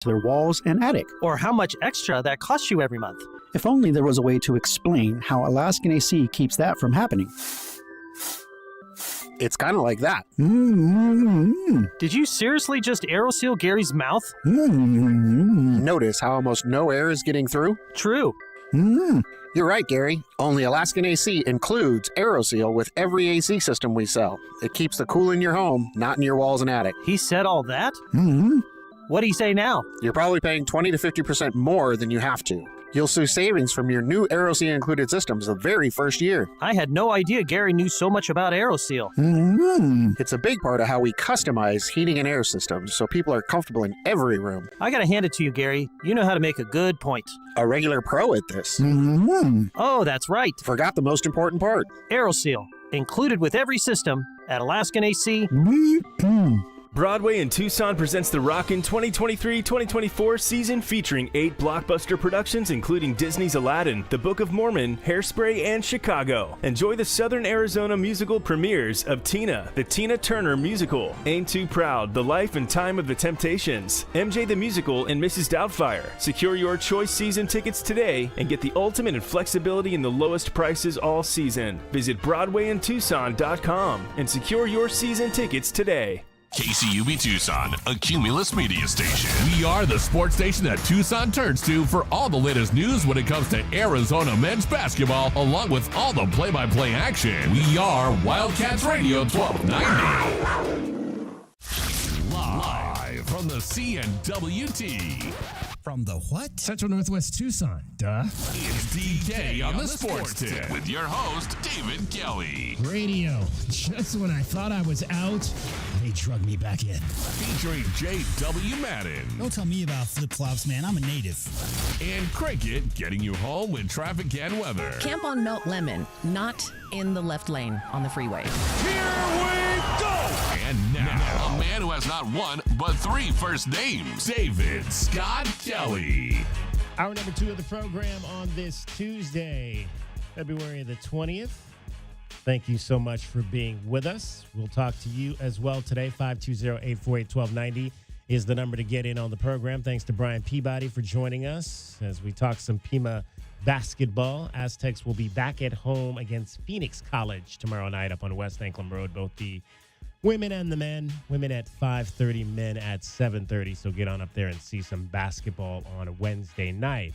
to their walls and attic. Or how much extra that costs you every month. If only there was a way to explain how Alaskan AC keeps that from happening. It's kind of like that. Did you seriously just aeroseal Gary's mouth? Notice how almost no air is getting through? True. You're right, Gary. Only Alaskan AC includes AeroSeal with every AC system we sell. It keeps the cool in your home, not in your walls and attic. He said all that? What'd he say now? You're probably paying 20 to 50% more than you have to. You'll see savings from your new AeroSeal included systems the very first year. I had no idea Gary knew so much about AeroSeal. It's a big part of how we customize heating and air systems so people are comfortable in every room. I gotta hand it to you, Gary. You know how to make a good point. A regular pro at this. Oh, that's right. Forgot the most important part. AeroSeal, included with every system at Alaskan AC. Broadway in Tucson presents the Rockin' 2023-2024 season featuring 8 blockbuster productions including Disney's Aladdin, The Book of Mormon, Hairspray, and Chicago. Enjoy the Southern Arizona musical premieres of Tina, the Tina Turner musical, Ain't Too Proud, The Life and Time of the Temptations, MJ the Musical, and Mrs. Doubtfire. Secure your choice season tickets today and get the ultimate in flexibility and the lowest prices all season. Visit BroadwayInTucson.com and secure your season tickets today. KCUB Tucson, a Cumulus media station. We are the sports station that Tucson turns to for all the latest news when it comes to Arizona men's basketball, along with all the play-by-play action. We are Wildcats Radio 1290. Live from the CNWT. From the what? Central Northwest Tucson. Duh. It's DK on the Sports Tip with your host, David Kelly. Radio. Just when I thought I was out, they drug me back in. Featuring J.W. Madden. Don't tell me about flip-flops, man. I'm a native. And Cricket, getting you home with traffic and weather. Camp on Melt Lemon, not in the left lane on the freeway. Here we go! And now, a man who has not one, but 3 first names, David Scott Kelly. Hour number 2 of the program on this Tuesday, February the 20th. Thank you so much for being with us. We'll talk to you as well today. 520-848-1290 is the number to get in on the program. Thanks to Brian Peabody for joining us as we talk some Pima basketball. Aztecs will be back at home against Phoenix College tomorrow night up on West Anklam Road, both the women and the men. Women at 5:30, men at 7:30. So get on up there and see some basketball on a Wednesday night.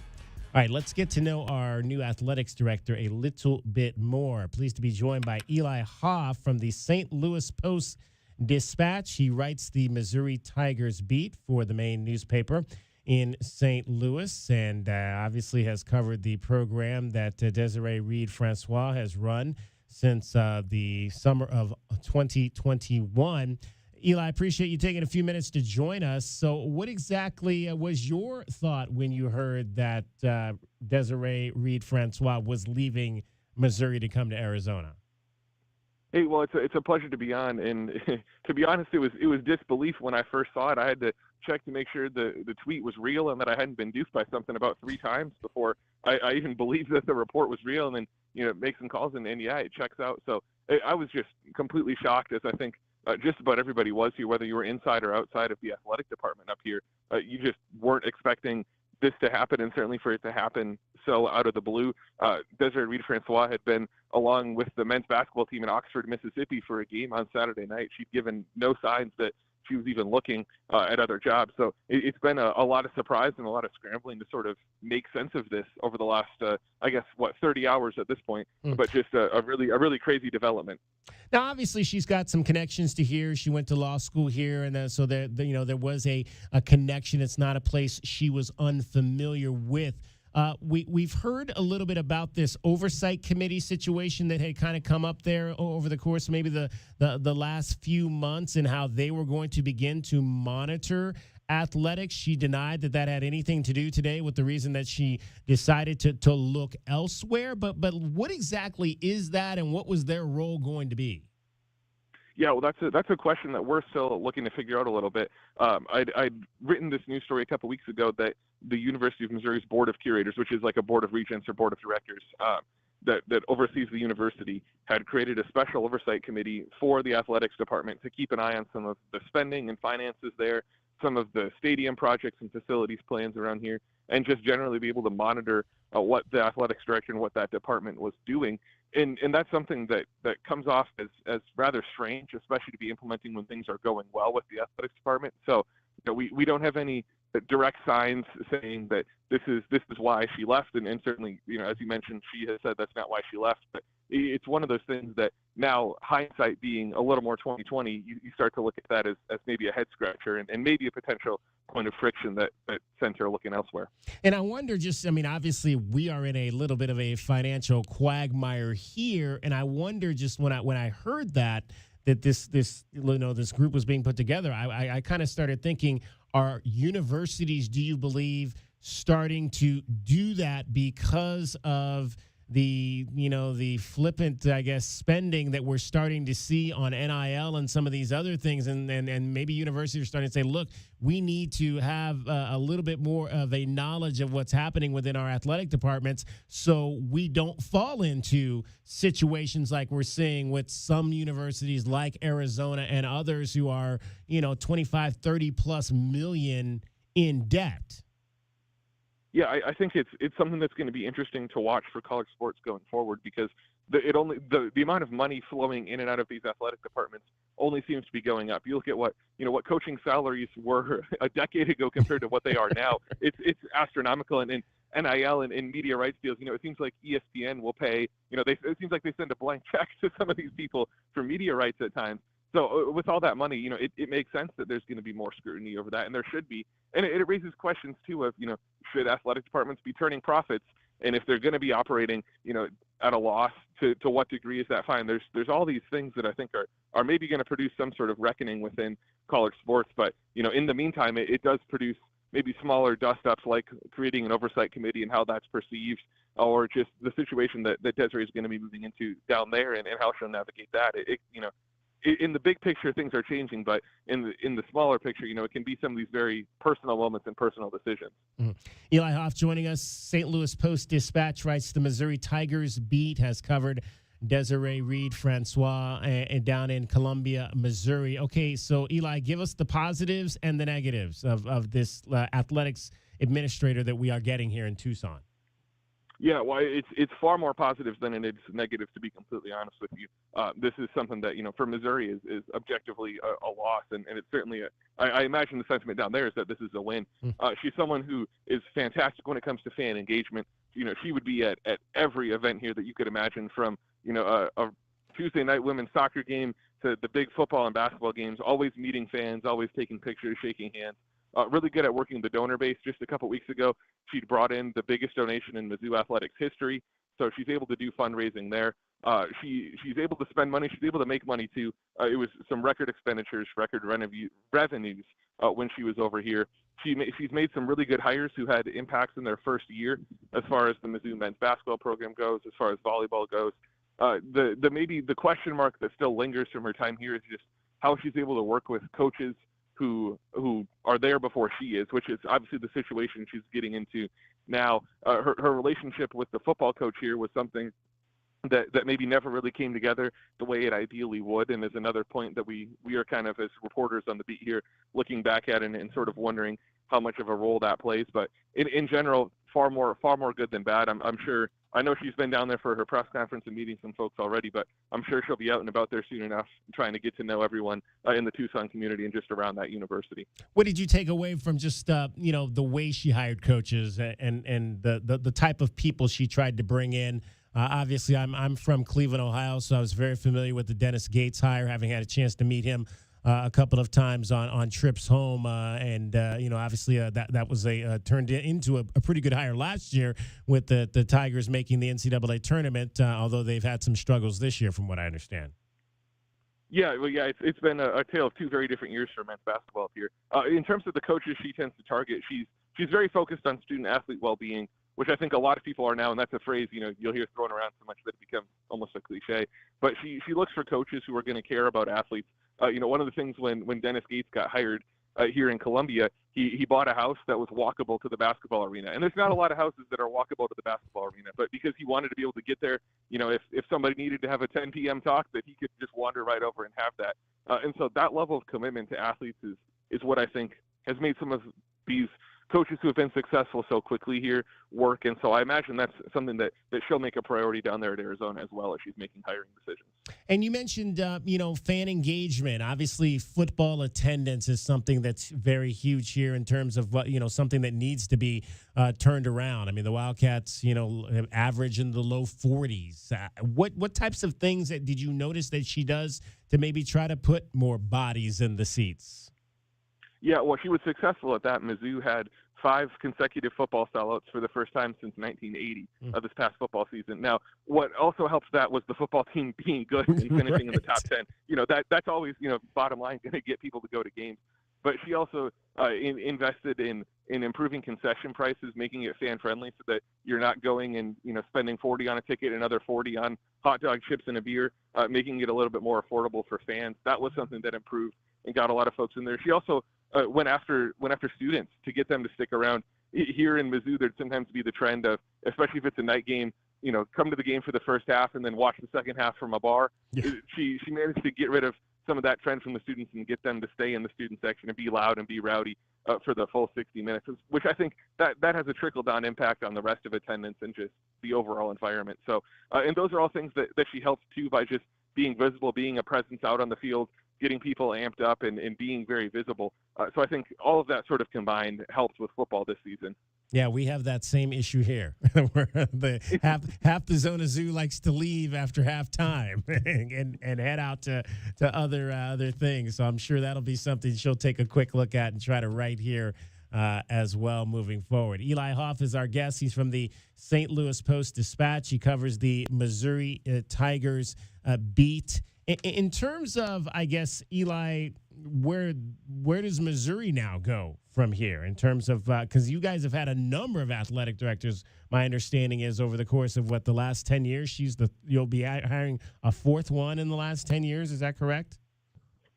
All right, let's get to know our new athletics director a little bit more. Pleased to be joined by Eli Hoff from the St. Louis Post-Dispatch. He writes the Missouri Tigers beat for the main newspaper in St. Louis, and obviously has covered the program that Desireé Reed-Francois has run since the summer of 2021. Eli, I appreciate you taking a few minutes to join us. So what exactly was your thought when you heard that Desireé Reed-Francois was leaving Missouri to come to Arizona? Hey, well, it's a pleasure to be on, and to be honest, it was disbelief when I first saw it. I had to check to make sure the tweet was real and that I hadn't been duped by something about 3 times before I even believed that the report was real, and then make some calls, and yeah, it checks out. So I was just completely shocked, as I think just about everybody was here, whether you were inside or outside of the athletic department up here. You just weren't expecting this to happen, and certainly for it to happen so out of the blue. Desireé Reed-Francois had been along with the men's basketball team in Oxford, Mississippi for a game on Saturday night. She'd given no signs that she was even looking at other jobs. So it's been a lot of surprise and a lot of scrambling to sort of make sense of this over the last, 30 hours at this point, but just a really crazy development. Now, obviously, she's got some connections to here. She went to law school here, and so there was a connection. It's not a place she was unfamiliar with. We've heard a little bit about this oversight committee situation that had kind of come up there over the course of maybe the last few months, and how they were going to begin to monitor athletics. She denied that had anything to do today with the reason that she decided to look elsewhere. But what exactly is that, and what was their role going to be? Yeah, well, that's a question that we're still looking to figure out a little bit. I'd written this news story a couple weeks ago that the University of Missouri's Board of Curators, which is like a board of regents or board of directors that oversees the university, had created a special oversight committee for the athletics department to keep an eye on some of the spending and finances there. some of the stadium projects and facilities plans around here, and just generally be able to monitor what the athletics director and what that department was doing. And that's something that comes off as rather strange, especially to be implementing when things are going well with the athletics department. So we don't have any direct signs saying that this is why she left, and certainly, as you mentioned, she has said that's not why she left. But it's one of those things that now, hindsight being a little more 2020, you start to look at that as maybe a head scratcher and maybe a potential point of friction that sent her looking elsewhere. And I wonder, obviously we are in a little bit of a financial quagmire here, and I wonder just when I heard that this group was being put together, I kind of started thinking, are universities, do you believe, starting to do that because of the flippant, I guess, spending that we're starting to see on NIL and some of these other things, and maybe universities are starting to say, look, we need to have a little bit more of a knowledge of what's happening within our athletic departments, so we don't fall into situations like we're seeing with some universities like Arizona and others who are 25, 30 plus million in debt. Yeah, I think it's something that's going to be interesting to watch for college sports going forward, because the amount of money flowing in and out of these athletic departments only seems to be going up. You look at what coaching salaries were a decade ago compared to what they are now. It's astronomical, and NIL and media rights deals. It seems like ESPN will pay. It seems like they send a blank check to some of these people for media rights at times. So with all that money, it makes sense that there's going to be more scrutiny over that, and there should be. And it raises questions too of, should athletic departments be turning profits? And if they're going to be operating, at a loss, to what degree is that fine? There's all these things that I think are maybe going to produce some sort of reckoning within college sports. But, in the meantime, it does produce maybe smaller dust-ups, like creating an oversight committee and how that's perceived, or just the situation that Desireé is going to be moving into down there and how she'll navigate that. In the big picture, things are changing, but in the smaller picture, it can be some of these very personal moments and personal decisions. Mm-hmm. Eli Hoff joining us. St. Louis Post-Dispatch writes the Missouri Tigers beat has covered Desireé Reed-Francois and down in Columbia, Missouri. Okay, so Eli, give us the positives and the negatives of this athletics administrator that we are getting here in Tucson. Yeah, well, it's far more positives than it is negatives, to be completely honest with you. This is something that, for Missouri is objectively a loss, and it's certainly I imagine the sentiment down there is that this is a win. She's someone who is fantastic when it comes to fan engagement. She would be at every event here that you could imagine, from, a Tuesday night women's soccer game to the big football and basketball games, always meeting fans, always taking pictures, shaking hands. Really good at working the donor base. Just a couple weeks ago, she'd brought in the biggest donation in Mizzou athletics history, so she's able to do fundraising there. She's able to spend money. She's able to make money too. It was some record expenditures, record revenues when she was over here. She's made some really good hires who had impacts in their first year, as far as the Mizzou men's basketball program goes, as far as volleyball goes. Maybe the question mark that still lingers from her time here is just how she's able to work with coaches who are there before she is, which is obviously the situation she's getting into now. Her relationship with the football coach here was something that maybe never really came together the way it ideally would, and is another point that we are kind of, as reporters on the beat here, looking back at and sort of wondering how much of a role that plays. But in general, far more good than bad. I'm sure. I know she's been down there for her press conference and meeting some folks already, but I'm sure she'll be out and about there soon enough, trying to get to know everyone in the Tucson community and just around that university. What did you take away from just the way she hired coaches and the type of people she tried to bring in? Obviously, I'm from Cleveland, Ohio, so I was very familiar with the Dennis Gates hire, having had a chance to meet him a couple of times on trips home, and obviously that was turned into a pretty good hire last year with the Tigers making the NCAA tournament, although they've had some struggles this year, from what I understand. Yeah, well, yeah, it's been a tale of two very different years for men's basketball here. In terms of the coaches she tends to target, she's very focused on student athlete well-being, which I think a lot of people are now, and that's a phrase you'll hear thrown around so much that it becomes almost a cliche. But she looks for coaches who are going to care about athletes. One of the things when Dennis Gates got hired here in Columbia, he bought a house that was walkable to the basketball arena. And there's not a lot of houses that are walkable to the basketball arena, but because he wanted to be able to get there, if somebody needed to have a 10 p.m. talk, that he could just wander right over and have that. And so that level of commitment to athletes is what I think has made some of these coaches who have been successful so quickly here work. And so I imagine that's something that she'll make a priority down there at Arizona as well as she's making hiring decisions. And you mentioned, fan engagement. Obviously, football attendance is something that's very huge here in terms of what, something that needs to be turned around. I mean, the Wildcats, average in the low 40s. What types of things did you notice that she does to maybe try to put more bodies in the seats? Yeah, well, she was successful at that. Mizzou had 5 consecutive football sellouts for the first time since 1980 of this past football season. Now, what also helps that was the football team being good and finishing in the top 10. That's always, bottom line, going to get people to go to games. But she also invested in improving concession prices, making it fan-friendly so that you're not going and, spending $40 on a ticket, another $40 on hot dog, chips, and a beer, making it a little bit more affordable for fans. That was something that improved and got a lot of folks in there. She also went after students to get them to stick around. Here in Mizzou, there'd sometimes be the trend of, especially if it's a night game, come to the game for the first half and then watch the second half from a bar. Yeah. She managed to get rid of some of that trend from the students and get them to stay in the student section and be loud and be rowdy for the full 60 minutes, which I think that has a trickle-down impact on the rest of attendance and just the overall environment. So, and those are all things that she helps too by just being visible, being a presence out on the field, getting people amped up and being very visible. So I think all of that sort of combined helps with football this season. Yeah, we have that same issue here, where half the Zona Zoo likes to leave after halftime and head out to other things. So I'm sure that'll be something she'll take a quick look at and try to right here as well moving forward. Eli Hoff is our guest. He's from the St. Louis Post-Dispatch. He covers the Missouri Tigers beat. In terms of, I guess, Eli, where does Missouri now go from here in terms of because you guys have had a number of athletic directors. My understanding is over the course of the last 10 years, you'll be hiring a fourth one in the last 10 years. Is that correct?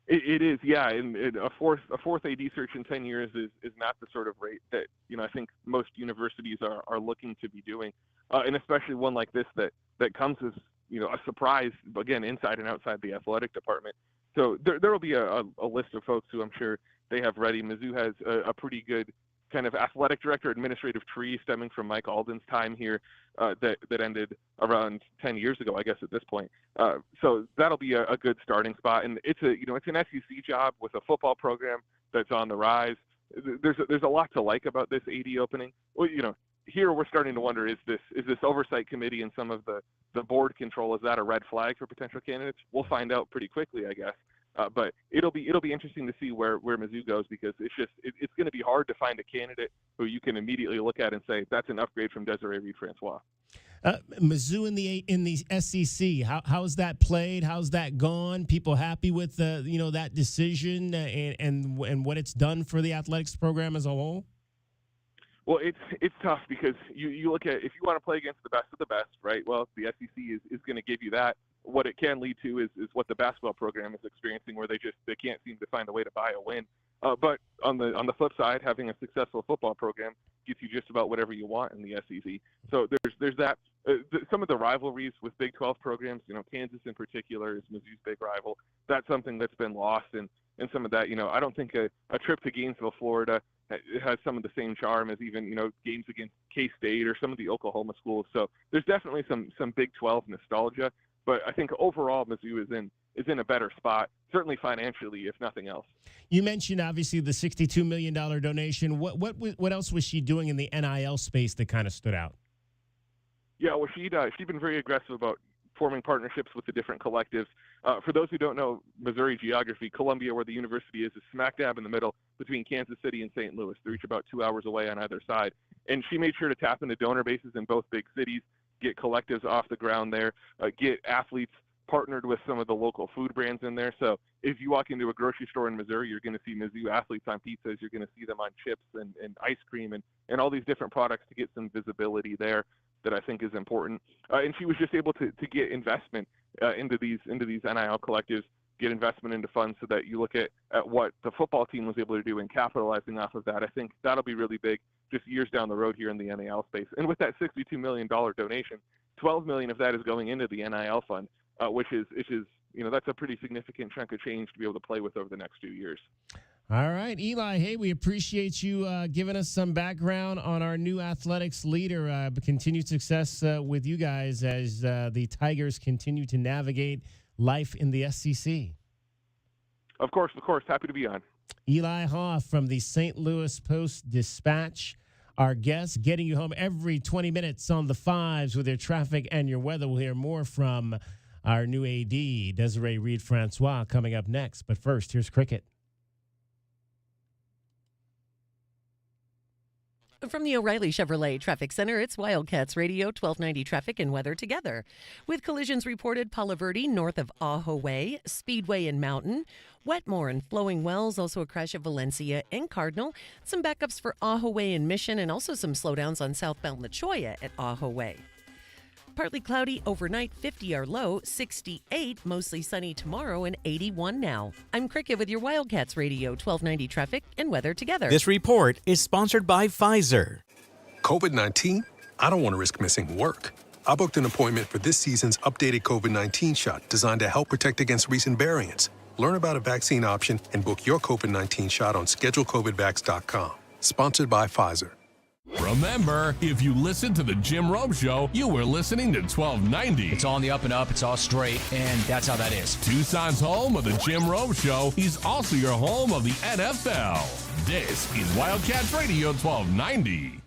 It is, yeah. And a fourth AD search in 10 years is not the sort of rate that I think most universities are looking to be doing, and especially one like this that comes as a surprise, again, inside and outside the athletic department. So there will be a list of folks who I'm sure they have ready. Mizzou has a pretty good kind of athletic director administrative tree stemming from Mike Alden's time here that ended around 10 years ago, I guess, at this point. So that'll be a good starting spot. And it's an SEC job with a football program that's on the rise. There's a lot to like about this AD opening. Well, here we're starting to wonder, is this oversight committee and some of the board control, is that a red flag for potential candidates? We'll find out pretty quickly, I guess. But it'll be interesting to see where Mizzou goes, because it's going to be hard to find a candidate who you can immediately look at and say that's an upgrade from Desireé Reed-Francois. Mizzou in the SEC, how's that played? How's that gone? People happy with that decision and what it's done for the athletics program as a whole? Well, it's tough because you look at, if you want to play against the best of the best, right? Well, the SEC is going to give you that. What it can lead to is what the basketball program is experiencing, where they can't seem to find a way to buy a win. But on the flip side, having a successful football program gets you just about whatever you want in the SEC. So there's that. Some of the rivalries with Big 12 programs, Kansas in particular is Mizzou's big rival. That's something that's been lost, and some of that, I don't think a trip to Gainesville, Florida, has some of the same charm as even games against K-State or some of the Oklahoma schools. So there's definitely some Big 12 nostalgia. But I think overall Mizzou is in a better spot, certainly financially, if nothing else. You mentioned obviously the $62 million donation. What else was she doing in the NIL space that kind of stood out? Yeah, well, she'd been very aggressive about forming partnerships with the different collectives. For those who don't know Missouri geography, Columbia, where the university is smack dab in the middle between Kansas City and St. Louis. They're each about 2 hours away on either side. And she made sure to tap into donor bases in both big cities, get collectives off the ground there, get athletes partnered with some of the local food brands in there. So if you walk into a grocery store in Missouri, you're going to see Mizzou athletes on pizzas. You're going to see them on chips and ice cream and all these different products to get some visibility there that I think is important. And she was just able to get investment into these NIL collectives, get investment into funds so that you look at what the football team was able to do and capitalizing off of that. I think that'll be really big just years down the road here in the NIL space. And with that $62 million donation, $12 million of that is going into the NIL fund, which is that's a pretty significant chunk of change to be able to play with over the next 2 years. All right, Eli. Hey, we appreciate you giving us some background on our new athletics leader. Continued success with you guys as the Tigers continue to navigate life in the SEC. Of course. Happy to be on. Eli Hoff from the St. Louis Post-Dispatch, our guest, getting you home every 20 minutes on the fives with your traffic and your weather. We'll hear more from our new AD, Desireé Reed-Francois, coming up next. But first, here's cricket. From the O'Reilly Chevrolet Traffic Center, it's Wildcats Radio 1290 traffic and weather together. With collisions reported Palo Verde north of Ajo Way, Speedway and Mountain, Wetmore and Flowing Wells, also a crash at Valencia and Cardinal. Some backups for Ajo Way and Mission, and also some slowdowns on southbound La Cholla at Ajo Way. Partly cloudy overnight, 50 our low, 68, mostly sunny tomorrow, and 81 now. I'm Cricket with your Wildcats Radio 1290 traffic and weather together. This report is sponsored by Pfizer. COVID-19? I don't want to risk missing work. I booked an appointment for this season's updated COVID-19 shot designed to help protect against recent variants. Learn about a vaccine option and book your COVID-19 shot on schedulecovidvax.com. Sponsored by Pfizer. Remember, if you listen to the Jim Rome Show, you were listening to 1290. It's on the up and up. It's all straight, and that's how that is. Tucson's home of the Jim Rome Show. He's also your home of the NFL. This is Wildcats Radio 1290.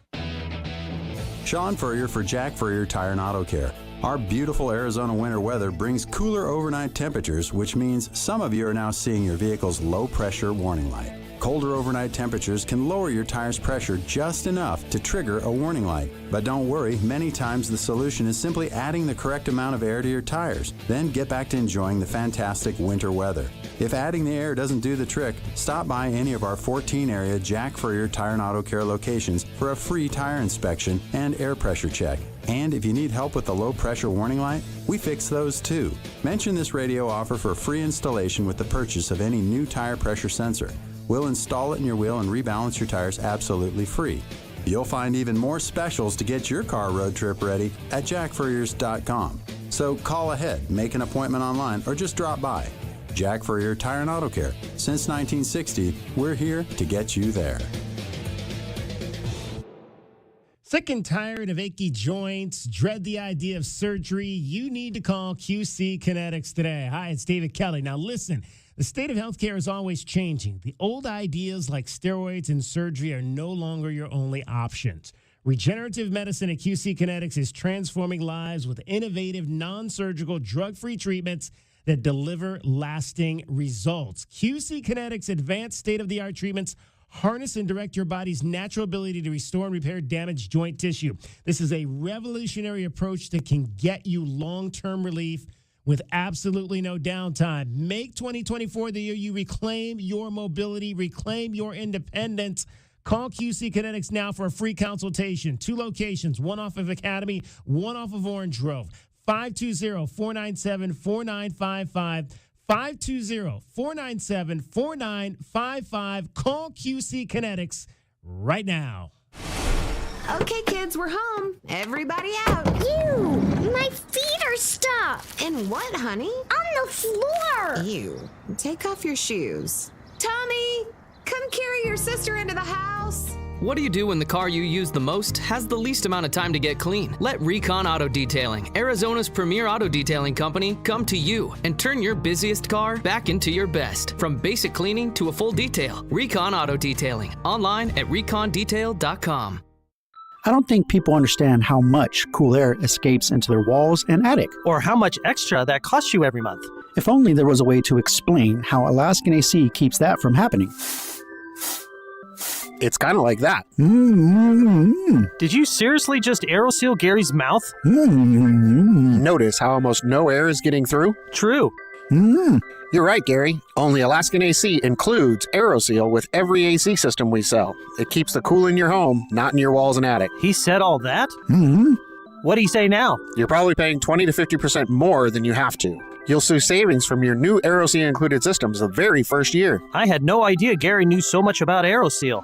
Sean Furrier for Jack Furrier Tire and Auto Care. Our beautiful Arizona winter weather brings cooler overnight temperatures, which means some of you are now seeing your vehicle's low pressure warning light. Colder overnight temperatures can lower your tire's pressure just enough to trigger a warning light. But don't worry, many times the solution is simply adding the correct amount of air to your tires. Then get back to enjoying the fantastic winter weather. If adding the air doesn't do the trick, stop by any of our 14-area Jack Furrier Tire and Auto Care locations for a free tire inspection and air pressure check. And if you need help with the low pressure warning light, we fix those too. Mention this radio offer for free installation with the purchase of any new tire pressure sensor. We'll install it in your wheel and rebalance your tires absolutely free. You'll find even more specials to get your car road trip ready at jackfurriers.com. So call ahead, make an appointment online, or just drop by. Jack Furrier Tire and Auto Care. Since 1960, we're here to get you there. Sick and tired of achy joints? Dread the idea of surgery? You need to call QC Kinetics today. Hi, it's David Kelly. Now listen, the state of healthcare is always changing. The old ideas like steroids and surgery are no longer your only options. Regenerative medicine at QC Kinetics is transforming lives with innovative, non-surgical, drug-free treatments that deliver lasting results. QC Kinetics' advanced state-of-the-art treatments harness and direct your body's natural ability to restore and repair damaged joint tissue. This is a revolutionary approach that can get you long-term relief with absolutely no downtime. Make 2024 the year you reclaim your mobility, reclaim your independence. Call QC Kinetics now for a free consultation. 2 locations, one off of Academy, one off of Orange Grove. 520-497-4955. 520-497-4955. Call QC Kinetics right now. Okay, kids, we're home. Everybody out. Ew, my feet are stuck. In what, honey? On the floor. Ew. Take off your shoes. Tommy, come carry your sister into the house. What do you do when the car you use the most has the least amount of time to get clean? Let Recon Auto Detailing, Arizona's premier auto detailing company, come to you and turn your busiest car back into your best. From basic cleaning to a full detail, Recon Auto Detailing. Online at recondetail.com. I don't think people understand how much cool air escapes into their walls and attic. Or how much extra that costs you every month. If only there was a way to explain how Alaskan AC keeps that from happening. It's kind of like that. Did you seriously just aeroseal Gary's mouth? Notice how almost no air is getting through? True. You're right, Gary. Only Alaskan AC includes AeroSeal with every AC system we sell. It keeps the cool in your home, not in your walls and attic. He said all that? What do you say now? You're probably paying 20 to 50% more than you have to. You'll see savings from your new AeroSeal included systems the very first year. I had no idea Gary knew so much about AeroSeal.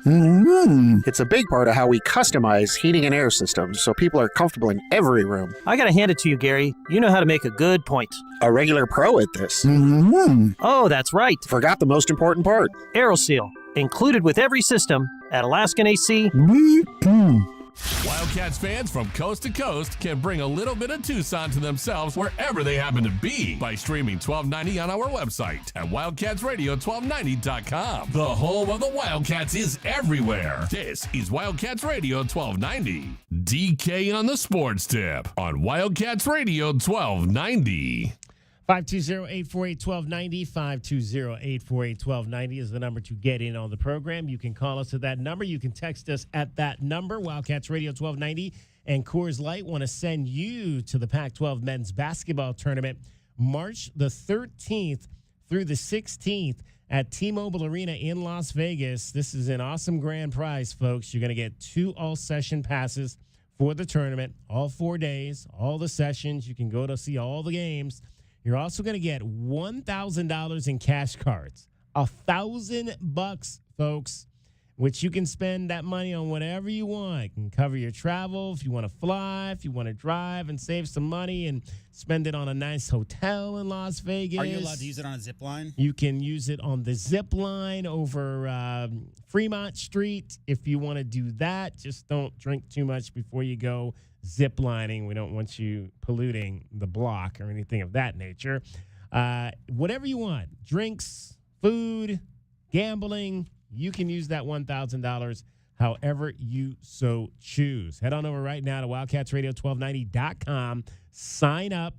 It's a big part of how we customize heating and air systems so people are comfortable in every room. I gotta hand it to you, Gary. You know how to make a good point. A regular pro at this. Oh, that's right. Forgot the most important part. AeroSeal. included with every system at Alaskan AC. Wildcats fans from coast to coast can bring a little bit of Tucson to themselves wherever they happen to be by streaming 1290 on our website at wildcatsradio1290.com. The home of the Wildcats is everywhere. This is Wildcats Radio 1290. DK on the Sports Tip on Wildcats Radio 1290. 520-848-1290, 520-848-1290 is the number to get in on the program. You can call us at that number. You can text us at that number. Wildcats Radio 1290 and Coors Light want to send you to the Pac-12 men's basketball tournament March the 13th through the 16th at T-Mobile Arena in Las Vegas. This is an awesome grand prize, folks. You're going to get 2 all-session passes for the tournament, all 4 days, all the sessions. You can go to see all the games. You're also going to get $1,000 in cash cards, $1,000, folks, which you can spend that money on whatever you want. You can cover your travel if you want to fly, if you want to drive and save some money and spend it on a nice hotel in Las Vegas. Are you allowed to use it on a zip line? You can use it on the zip line over Fremont Street if you want to do that. Just don't drink too much before you go zip lining. We don't want you polluting the block or anything of that nature. Whatever you want, drinks, food, gambling, you can use that $1,000 however you so choose. Head on over right now to wildcatsradio1290.com, sign up,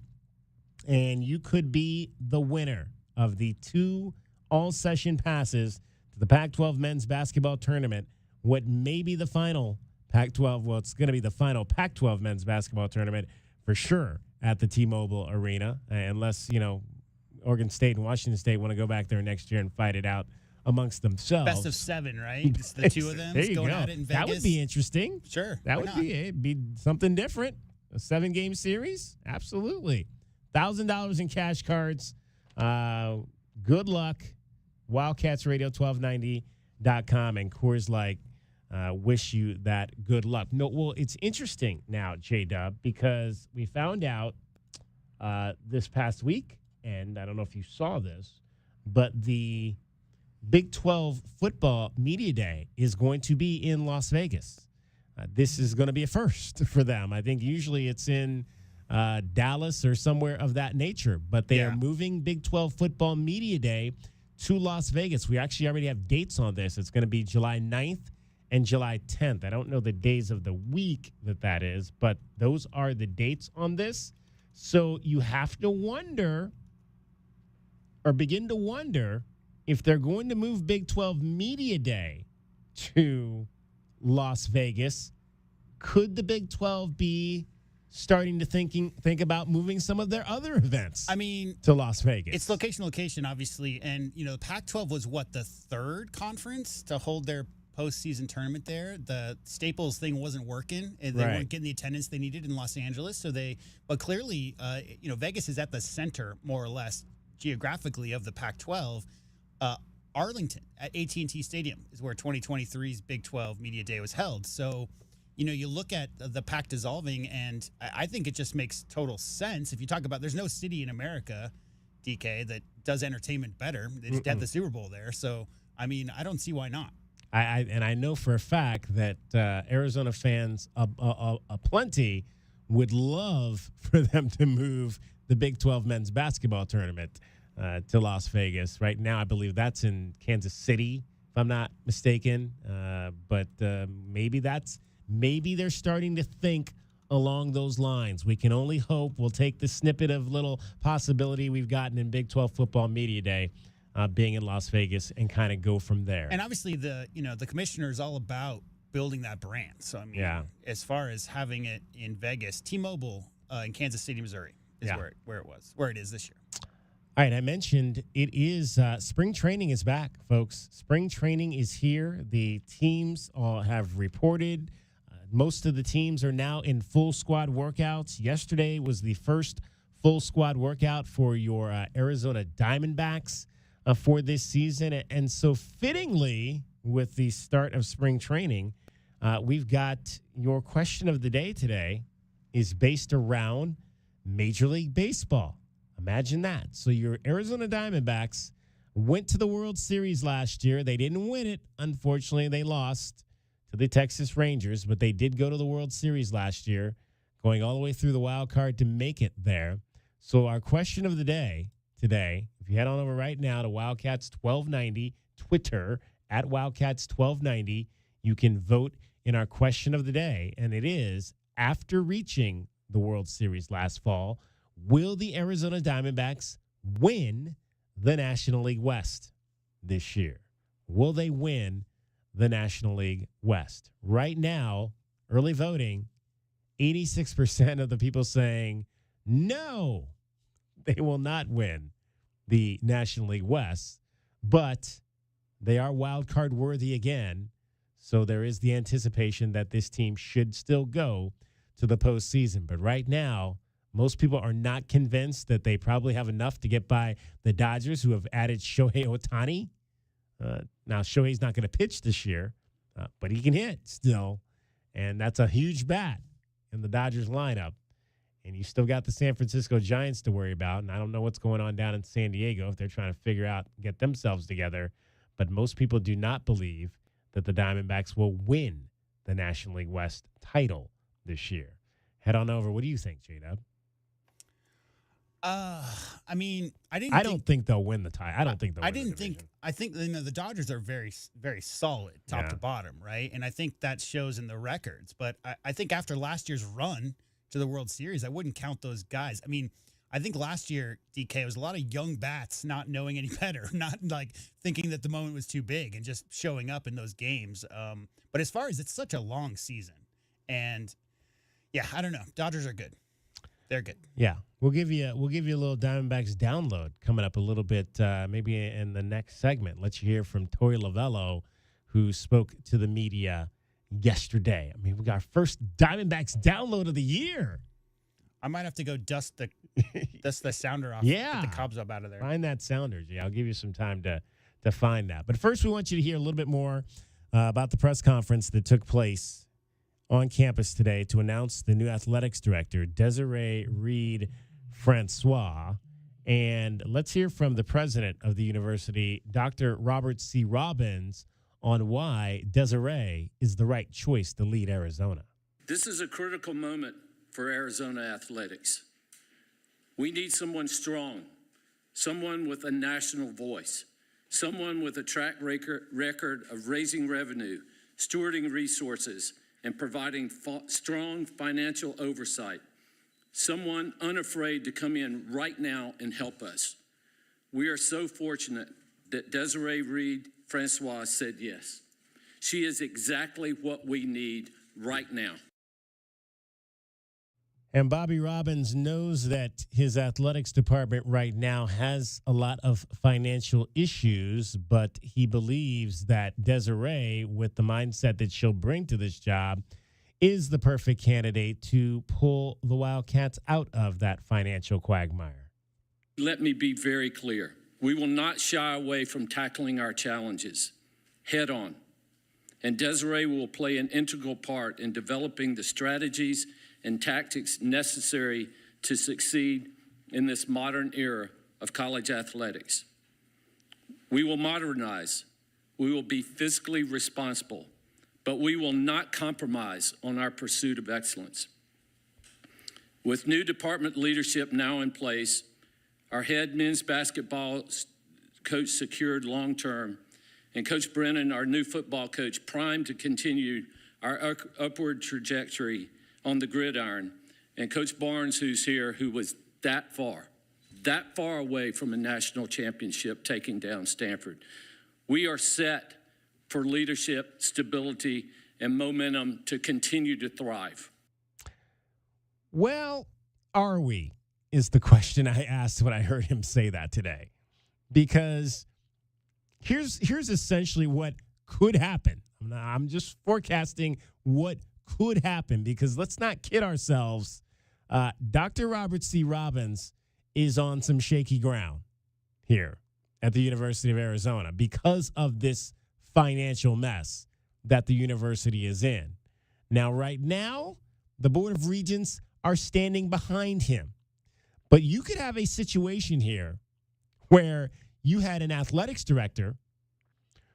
and you could be the winner of the 2 all-session passes to the Pac-12 men's basketball tournament, what may be the final Pac-12, well, it's going to be the final Pac-12 men's basketball tournament for sure at the T-Mobile Arena, unless, Oregon State and Washington State want to go back there next year and fight it out amongst themselves. Best of 7, right? It's the 2 of them going at it in Vegas. That would be interesting. Sure. That would be something different. A 7-game series? Absolutely. $1,000 in cash cards. Good luck. WildcatsRadio1290.com and Coors Light wish you that good luck. No, well, it's interesting now, J-Dub, because we found out this past week, and I don't know if you saw this, but the Big 12 football media day is going to be in Las Vegas. This is going to be a first for them. I think usually it's in Dallas or somewhere of that nature, but they are moving Big 12 football media day to Las Vegas. We actually already have dates on this. It's going to be July 9th and July 10th. I don't know the days of the week that is, but those are the dates on this. So you have to wonder or begin to wonder if they're going to move Big 12 Media Day to Las Vegas. Could the Big 12 be starting to think about moving some of their other events to Las Vegas? It's location, obviously. And, the Pac-12 was, the 3rd conference to hold their postseason tournament there. The Staples thing wasn't working, and they weren't getting the attendance they needed in Los Angeles. But clearly, Vegas is at the center, more or less, geographically of the Pac-12. Arlington at AT&T Stadium is where 2023's Big 12 Media Day was held. So, you look at the Pac dissolving, and I think it just makes total sense. If you talk about, there's no city in America, DK, that does entertainment better. They just had the Super Bowl there. So, I don't see why not. I know for a fact that Arizona fans aplenty would love for them to move the Big 12 men's basketball tournament to Las Vegas. Right now, I believe that's in Kansas City, if I'm not mistaken. But maybe they're starting to think along those lines. We can only hope. We'll take the snippet of little possibility we've gotten in Big 12 Football Media Day, being in Las Vegas, and kind of go from there. And obviously, the commissioner is all about building that brand. So as far as having it in Vegas, T-Mobile in Kansas City, Missouri is where it is this year. All right, I mentioned it is spring training is back, folks. Spring training is here. The teams all have reported. Most of the teams are now in full squad workouts. Yesterday was the first full squad workout for your Arizona Diamondbacks for this season. And so fittingly, with the start of spring training, we've got your question of the day today is based around Major League Baseball. Imagine that. So your Arizona Diamondbacks went to the World Series last year. They didn't win it. Unfortunately, they lost to the Texas Rangers, but they did go to the World Series last year, going all the way through the wild card to make it there. So our question of the day today, if you head on over right now to Wildcats 1290, Twitter at Wildcats 1290, you can vote in our question of the day, and it is, after reaching the World Series last fall, will the Arizona Diamondbacks win the National League West this year? Will they win the National League West? Right now, early voting, 86% of the people saying no, they will not win the National League West, but they are wild card worthy again. So there is the anticipation that this team should still go to the postseason. But right now, most people are not convinced that they probably have enough to get by the Dodgers, who have added Shohei Ohtani. Now, Shohei's not going to pitch this year, but he can hit still. And that's a huge bat in the Dodgers lineup. And you still got the San Francisco Giants to worry about. And I don't know what's going on down in San Diego if they're trying to figure out, get themselves together. But most people do not believe that the Diamondbacks will win the National League West title this year. Head on over. What do you think, J-Dub? I mean, I don't think they'll win the title. I don't think they'll win the division. I think the Dodgers are very, very solid top to bottom, right? And I think that shows in the records. But I think after last year's run to the World Series, I wouldn't count those guys. I mean, I think last year, DK, was a lot of young bats not knowing any better, not like thinking that the moment was too big and just showing up in those games. But as far as it's such a long season, and yeah, I don't know. Dodgers are good. They're good. Yeah, we'll give you a little Diamondbacks download coming up a little bit, maybe in the next segment. Let you hear from Tori Lavello, who spoke to the media yesterday. I mean, we got our first Diamondbacks download of the year. I might have to go dust the sounder off. Yeah, get the cobs up out of there. Find that sounder. Yeah, I'll give you some time to find that. But first, we want you to hear a little bit more about the press conference that took place on campus today to announce the new athletics director, Desireé Reed-Francois. And let's hear from the president of the university, Dr. Robert C. Robbins, on why Desireé is the right choice to lead Arizona. This is a critical moment for Arizona athletics. We need someone strong, someone with a national voice, someone with a track record of raising revenue, stewarding resources, and providing strong financial oversight. Someone unafraid to come in right now and help us. We are so fortunate that Desireé Reed-Francois said yes. She is exactly what we need right now. And Bobby Robbins knows that his athletics department right now has a lot of financial issues, but he believes that Desireé, with the mindset that she'll bring to this job, is the perfect candidate to pull the Wildcats out of that financial quagmire. Let me be very clear. We will not shy away from tackling our challenges head on. And Desireé will play an integral part in developing the strategies and tactics necessary to succeed in this modern era of college athletics. We will modernize. We will be fiscally responsible, but we will not compromise on our pursuit of excellence. With new department leadership now in place, our head men's basketball coach secured long-term, and Coach Brennan, our new football coach, primed to continue our upward trajectory on the gridiron, and Coach Barnes, who's here, who was that far away from a national championship taking down Stanford. We are set for leadership, stability, and momentum to continue to thrive. Well, are we, is the question I asked when I heard him say that today. Because here's essentially what could happen. I'm just forecasting what could happen, because let's not kid ourselves. Dr. Robert C. Robbins is on some shaky ground here at the University of Arizona because of this financial mess that the university is in. Now, right now, the Board of Regents are standing behind him. But you could have a situation here where you had an athletics director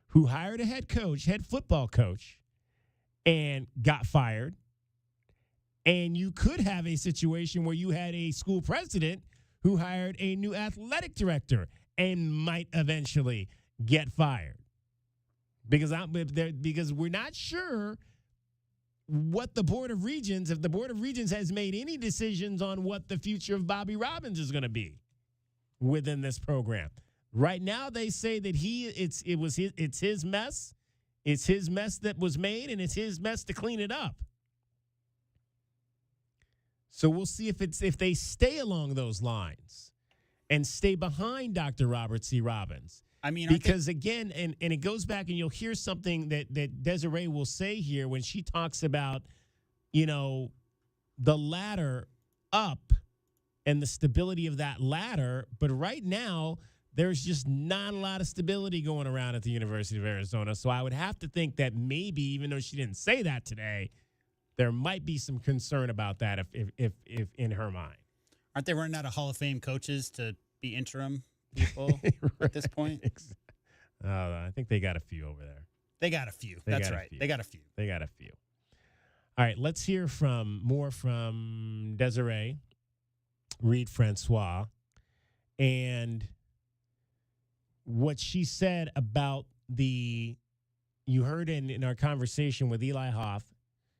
who hired a head football coach, and got fired. And you could have a situation where you had a school president who hired a new athletic director and might eventually get fired. Because we're not sure what the Board of Regents, if the Board of Regents has made any decisions on what the future of Bobby Robbins is going to be within this program. Right now, they say that it's his mess. It's his mess that was made, and it's his mess to clean it up. So we'll see if they stay along those lines and stay behind Dr. Robert C. Robbins. I mean, because again, and it goes back, and you'll hear something that Desiree will say here when she talks about, the ladder up and the stability of that ladder. But right now, there's just not a lot of stability going around at the University of Arizona. So I would have to think that maybe, even though she didn't say that today, there might be some concern about that if in her mind. Aren't they running out of Hall of Fame coaches to be interim people at this point? I think they got a few over there. They got a few. That's right. They got a few. They got a few. All right, let's hear more from Desireé Reed-Francois and what she said about you heard in our conversation with Eli Hoff,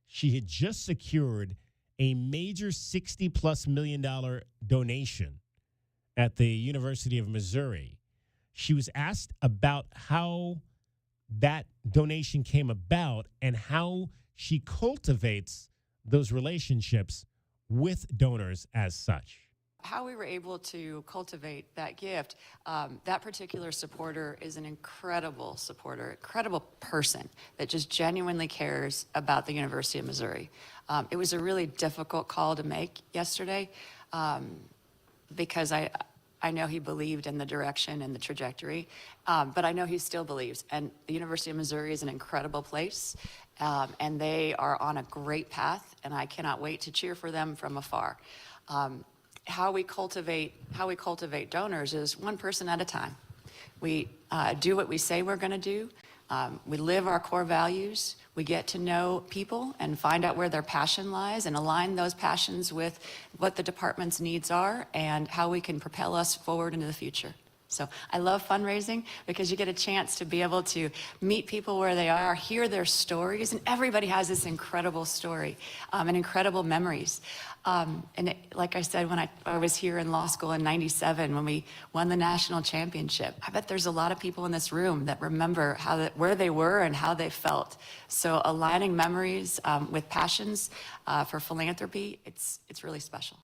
she had just secured a major $60+ million donation at the University of Missouri. She was asked about how that donation came about and how she cultivates those relationships with donors as such. How we were able to cultivate that gift, that particular supporter is an incredible supporter, incredible person that just genuinely cares about the University of Missouri. It was a really difficult call to make yesterday because I know he believed in the direction and the trajectory, but I know he still believes. And the University of Missouri is an incredible place, and they are on a great path, and I cannot wait to cheer for them from afar. How we cultivate donors is one person at a time. We do what we say we're going to do. We live our core values. We get to know people and find out where their passion lies and align those passions with what the department's needs are and how we can propel us forward into the future. So I love fundraising because you get a chance to be able to meet people where they are, hear their stories, and everybody has this incredible story and incredible memories. Like I said, when I was here in law school in '97, when we won the national championship, I bet there's a lot of people in this room that remember where they were and how they felt. So aligning memories with passions for philanthropy, it's really special.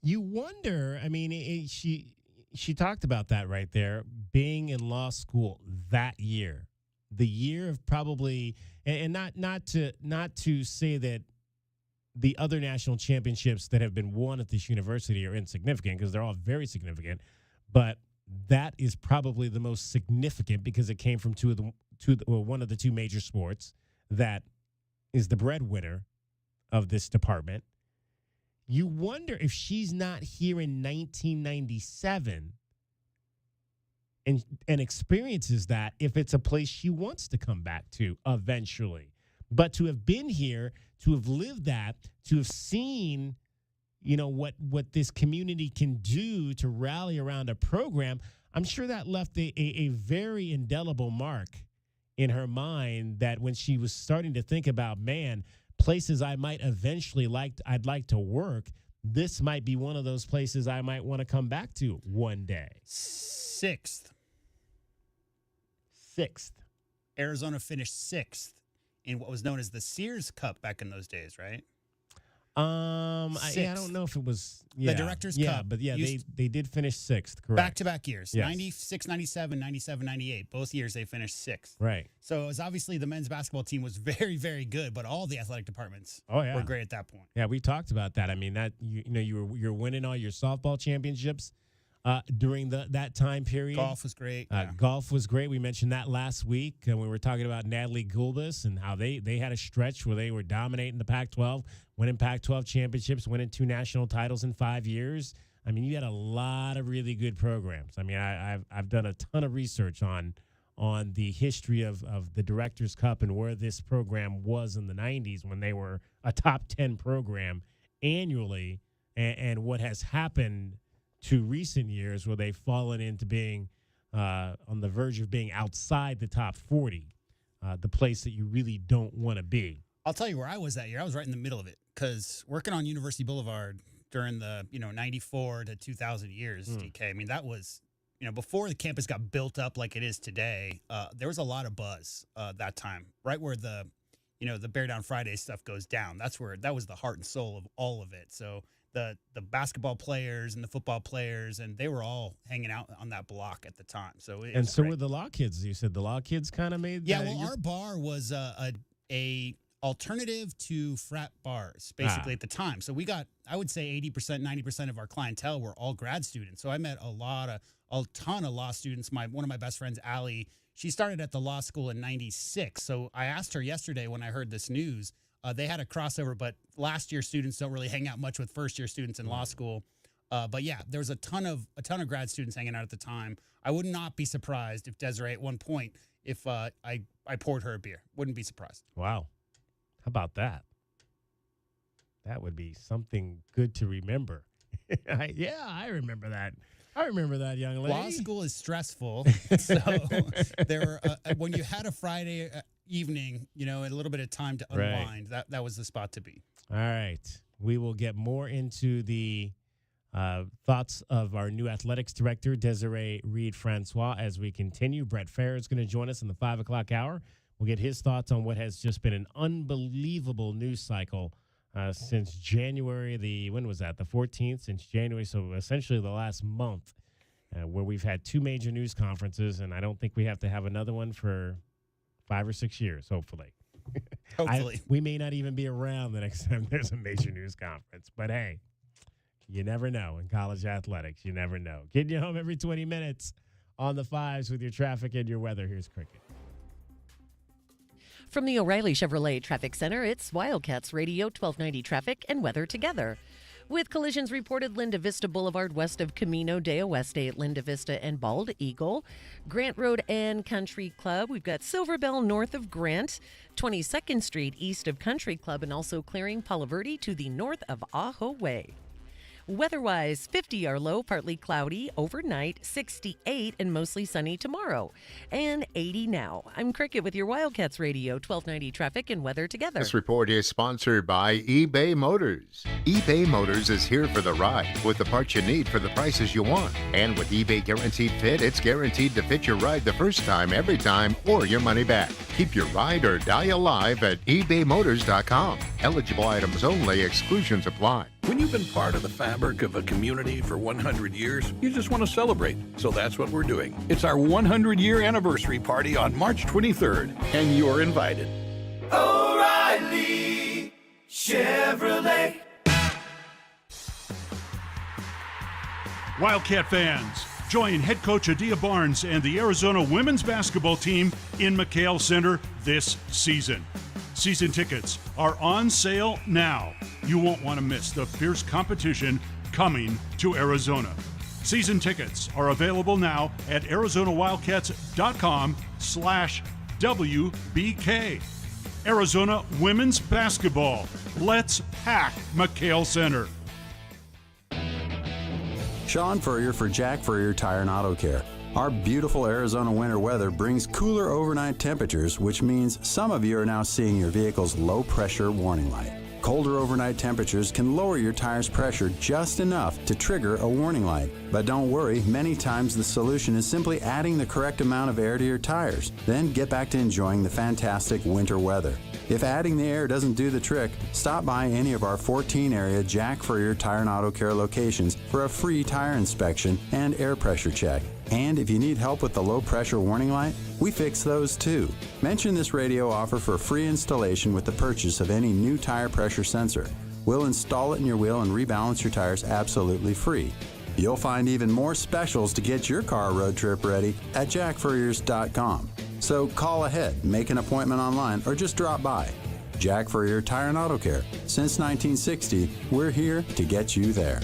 You wonder, I mean, she talked about that right there, being in law school that year, the year of probably, and not to say that the other national championships that have been won at this university are insignificant, because they're all very significant, but that is probably the most significant because it came from one of the two major sports that is the breadwinner of this department. You wonder if she's not here in 1997 and experiences that, if it's a place she wants to come back to eventually. But to have been here, to have lived that, to have seen, what this community can do to rally around a program, I'm sure that left a very indelible mark in her mind, that when she was starting to think about, places I might eventually I'd like to work, this might be one of those places I might want to come back to one day. Sixth. Arizona finished sixth in what was known as the Sears Cup back in those days, right? I don't know if it was the Directors Cup. But they did finish sixth, correct? Back-to-back years, yes. 96, 97, 97, 98. Both years they finished sixth. Right. So it was obviously the men's basketball team was very, very good, but all the athletic departments were great at that point. Yeah, we talked about that. I mean, that you're winning all your softball championships during that time period. Golf was great. Golf was great. We mentioned that last week when we were talking about Natalie Gulbis and how they had a stretch where they were dominating the Pac-12, winning Pac-12 championships, winning 2 national titles in 5 years. I mean, you had a lot of really good programs. I mean, I've done a ton of research on the history of the Directors Cup and where this program was in the 90s when they were a top 10 program annually, and what has happened to recent years where they've fallen into being on the verge of being outside the top 40, the place that you really don't want to be. I'll tell you where I was that year. I was right in the middle of it because working on University Boulevard during the 94 to 2000 years, DK. I mean, that was before the campus got built up like it is today. There was a lot of buzz that time, right where the Bear Down Friday stuff goes down. That was the heart and soul of all of it. So the basketball players and the football players, and they were all hanging out on that block at the time. So so were the law kids. You said the law kids kind of made. Yeah, well, our bar was a alternative to frat bars, basically, at the time. So we got, I would say 80%, 90% of our clientele were all grad students. So I met a ton of law students. One of my best friends, Allie, she started at the law school in 96. So I asked her yesterday when I heard this news, they had a crossover, but last year students don't really hang out much with first year students in law school. But yeah, there was a ton of grad students hanging out at the time. I would not be surprised if Desiree at one point, if I poured her a beer. Wouldn't be surprised. Wow. How about that? That would be something good to remember. I remember that. I remember that, young lady. Law school is stressful. So there were, when you had a Friday evening, and a little bit of time to unwind, that was the spot to be. All right. We will get more into the thoughts of our new athletics director, Desireé Reed-Francois, as we continue. Brett Fair is going to join us in the 5 o'clock hour. We'll get his thoughts on what has just been an unbelievable news cycle since January, when was that? The 14th, since January, so essentially the last month, where we've had 2 major news conferences, and I don't think we have to have another one for 5 or 6 years, hopefully. Hopefully. We may not even be around the next time there's a major news conference, but hey, you never know in college athletics. You never know. Getting you home every 20 minutes on the 5s with your traffic and your weather. Here's Cricket. From the O'Reilly Chevrolet Traffic Center, it's Wildcats Radio 1290 Traffic and Weather Together. With collisions reported Linda Vista Boulevard west of Camino de Oeste at Linda Vista and Bald Eagle, Grant Road and Country Club. We've got Silver Bell north of Grant, 22nd Street east of Country Club, and also clearing Palo Verde to the north of Ajo Way. Weather-wise, 50 our low, partly cloudy overnight, 68 and mostly sunny tomorrow, and 80 now. I'm Cricket with your Wildcats Radio 1290 Traffic and Weather Together. This report is sponsored by eBay Motors. eBay Motors is here for the ride with the parts you need for the prices you want. And with eBay Guaranteed Fit, it's guaranteed to fit your ride the first time, every time, or your money back. Keep your ride or die alive at ebaymotors.com. Eligible items only. Exclusions apply. When you've been part of the fabric of a community for 100 years, you just want to celebrate. So that's what we're doing. It's our 100-year anniversary party on March 23rd, and you're invited. O'Reilly Chevrolet. Wildcat fans, join head coach Adia Barnes and the Arizona women's basketball team in McHale Center this season. Season tickets are on sale now. You won't want to miss the fierce competition coming to Arizona. Season tickets are available now at ArizonaWildcats.com/WBK. Arizona women's basketball. Let's pack McHale Center. Sean Furrier for Jack Furrier Tire and Auto Care. Our beautiful Arizona winter weather brings cooler overnight temperatures, which means some of you are now seeing your vehicle's low-pressure warning light. Colder overnight temperatures can lower your tire's pressure just enough to trigger a warning light. But don't worry, many times the solution is simply adding the correct amount of air to your tires. Then get back to enjoying the fantastic winter weather. If adding the air doesn't do the trick, stop by any of our 14-area Jack Furrier Tire and Auto Care locations for a free tire inspection and air pressure check. And if you need help with the low-pressure warning light, we fix those too. Mention this radio offer for free installation with the purchase of any new tire pressure sensor. We'll install it in your wheel and rebalance your tires absolutely free. You'll find even more specials to get your car road trip ready at jackfurriers.com. So call ahead, make an appointment online, or just drop by. Jack Furrier Tire and Auto Care. Since 1960, we're here to get you there.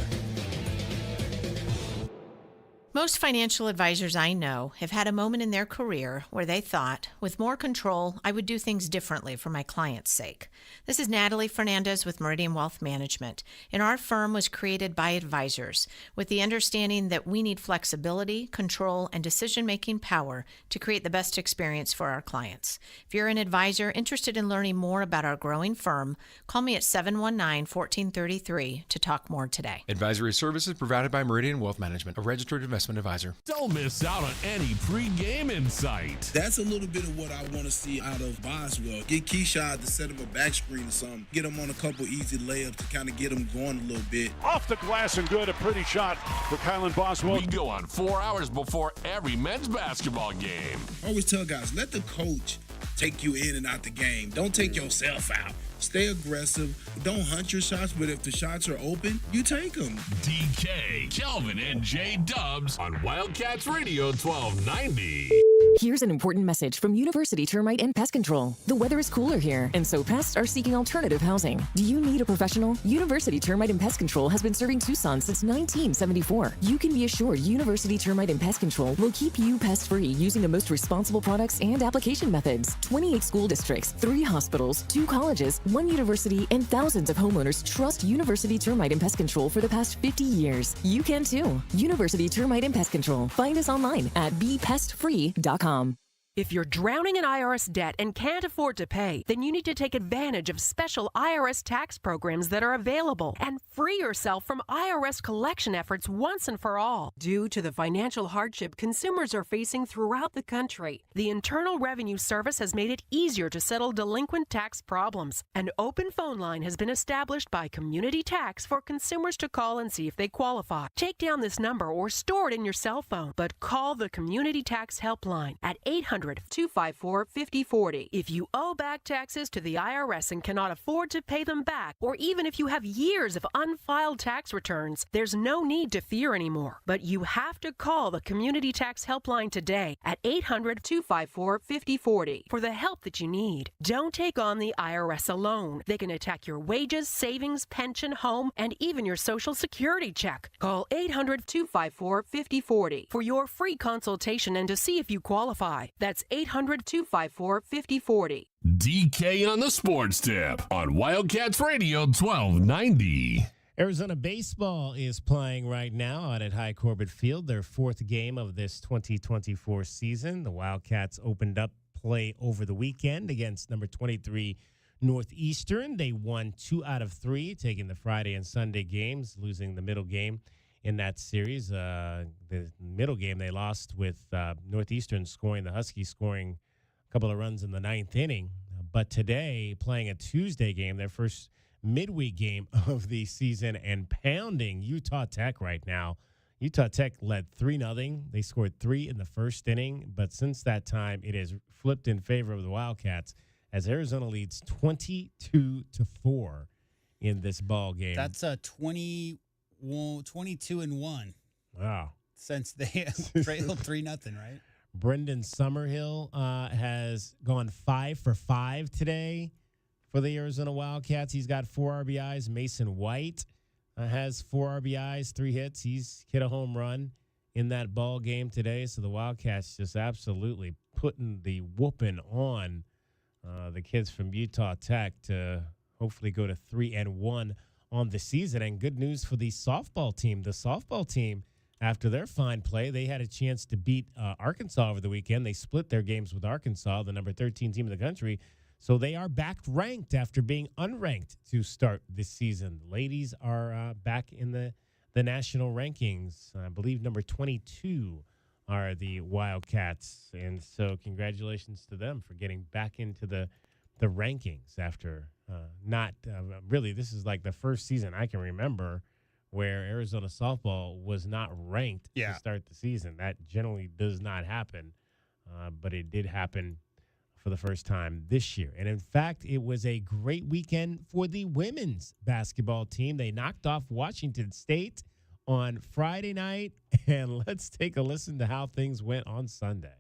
Most financial advisors I know have had a moment in their career where they thought, with more control, I would do things differently for my client's sake. This is Natalie Fernandez with Meridian Wealth Management, and our firm was created by advisors with the understanding that we need flexibility, control, and decision-making power to create the best experience for our clients. If you're an advisor interested in learning more about our growing firm, call me at 719-1433 to talk more today. Advisory services provided by Meridian Wealth Management, a registered investment advisor. Don't miss out on any pre-game insight. That's a little bit of what I want to see out of Boswell. Get Keyshawn to set him a back screen or something. Get him on a couple easy layups to kind of get him going a little bit. Off the glass and good. A pretty shot for Kylan Boswell. We go on 4 hours before every men's basketball game. I always tell guys, let the coach take you in and out the game. Don't take yourself out. Stay aggressive. Don't hunt your shots, but if the shots are open, you take them. DK, Kelvin, and J Dubs on Wildcats Radio 1290. Here's an important message from University Termite and Pest Control. The weather is cooler here, and so pests are seeking alternative housing. Do you need a professional? University Termite and Pest Control has been serving Tucson since 1974. You can be assured University Termite and Pest Control will keep you pest-free using the most responsible products and application methods. 28 school districts, 3 hospitals, 2 colleges, 1 university, and thousands of homeowners trust University Termite and Pest Control for the past 50 years. You can too. University Termite and Pest Control. Find us online at bepestfree.com. If you're drowning in IRS debt and can't afford to pay, then you need to take advantage of special IRS tax programs that are available and free yourself from IRS collection efforts once and for all. Due to the financial hardship consumers are facing throughout the country, the Internal Revenue Service has made it easier to settle delinquent tax problems. An open phone line has been established by Community Tax for consumers to call and see if they qualify. Take down this number or store it in your cell phone, but call the Community Tax Helpline at 800-254-5040. If you owe back taxes to the IRS and cannot afford to pay them back, or even if you have years of unfiled tax returns, there's no need to fear anymore. But you have to call the Community Tax Helpline today at 800-254-5040 for the help that you need. Don't take on the IRS alone. They can attack your wages, savings, pension, home, and even your Social Security check. Call 800-254-5040 for your free consultation and to see if you qualify. That's 800-254-5040. DK on the Sports Tip on Wildcats Radio 1290. Arizona baseball is playing right now out at High Corbett Field, their 4th game of this 2024 season. The Wildcats opened up play over the weekend against number 23 Northeastern. They won 2 out of 3, taking the Friday and Sunday games, losing the middle game in that series. The middle game they lost with Northeastern scoring, the Huskies scoring a couple of runs in the 9th inning. But today, playing a Tuesday game, their first midweek game of the season, and pounding Utah Tech right now. Utah Tech led 3-0. They scored 3 in the first inning, but since that time, it has flipped in favor of the Wildcats as Arizona leads 22-4 in this ball game. That's a 22-1. Wow. Since they trailed 3-0, right? Brendan Summerhill has gone 5 for 5 today for the Arizona Wildcats. He's got 4 RBIs. Mason White has 4 RBIs, 3 hits. He's hit a home run in that ball game today. So the Wildcats just absolutely putting the whooping on the kids from Utah Tech to hopefully go to 3-1 on the season. And good news for the softball team. The softball team, after their fine play, they had a chance to beat Arkansas over the weekend. They split their games with Arkansas, the number 13 team in the country. So they are back ranked after being unranked to start this season. Ladies are back in the national rankings. I believe number 22 are the Wildcats. And so congratulations to them for getting back into the rankings after really, this is like the first season I can remember where Arizona softball was not ranked to start the season. That generally does not happen, but it did happen for the first time this year. And in fact, it was a great weekend for the women's basketball team. They knocked off Washington State on Friday night, and let's take a listen to how things went on Sunday.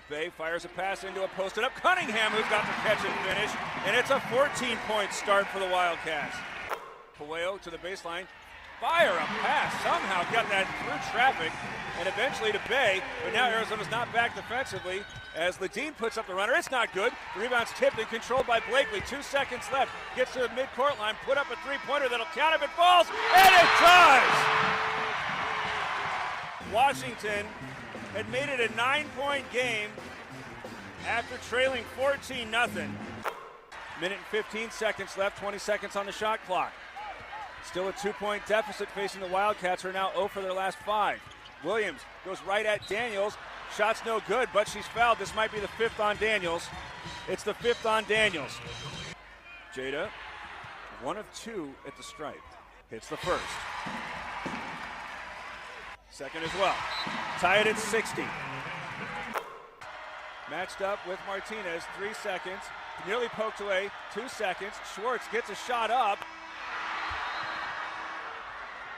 Bay fires a pass into a posted up Cunningham, who's got the catch and finish, and it's a 14-point start for the Wildcats. Puello to the baseline, fire a pass. Somehow got that through traffic and eventually to Bay. But now Arizona's not back defensively as Ledeen puts up the runner. It's not good. The rebound's tipped and controlled by Blakely. 2 seconds left. Gets to the midcourt line. Put up a three-pointer that'll count if it falls. And it does! Washington had made it a 9-point game after trailing 14-0. Minute and 15 seconds left, 20 seconds on the shot clock. Still a 2-point deficit facing the Wildcats, who are now 0 for their last 5. Williams goes right at Daniels. Shot's no good, but she's fouled. This might be the 5th on Daniels. It's the 5th on Daniels. Jada, 1 of 2 at the stripe. Hits the first. Second as well. Tie it at 60. Matched up with Martinez, 3 seconds. Nearly poked away, 2 seconds. Schwartz gets a shot up.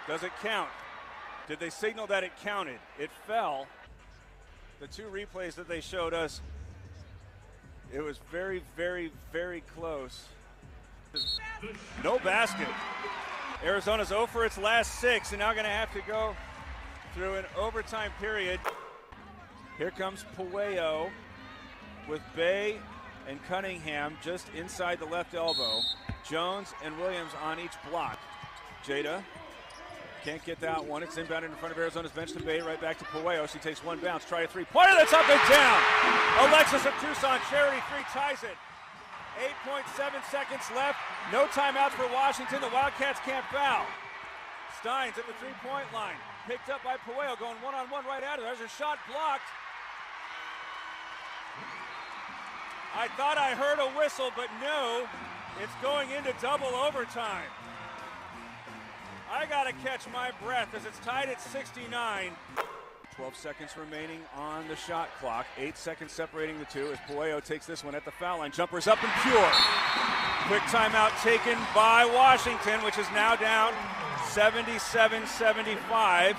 Does it count? Did they signal that it counted? It fell. The 2 replays that they showed us, it was very, very, very close. No basket. Arizona's 0 for its last 6 and now going to have to go through an overtime period. Here comes Puello with Bay and Cunningham just inside the left elbow. Jones and Williams on each block. Jada can't get that one. It's inbounded in front of Arizona's bench to Bay, right back to Puello. She takes 1 bounce, try a 3-pointer that's up and down. Alexis of Tucson, Charity 3 ties it. 8.7 seconds left. No timeouts for Washington. The Wildcats can't foul. Steins at the 3-point line. Picked up by Puello, going one-on-one right at her. There's a shot blocked. I thought I heard a whistle, but no, it's going into double overtime. I gotta catch my breath as it's tied at 69. 12 seconds remaining on the shot clock. 8 seconds separating the two as Puello takes this one at the foul line. Jumper's up and pure. Quick timeout taken by Washington, which is now down 77-75.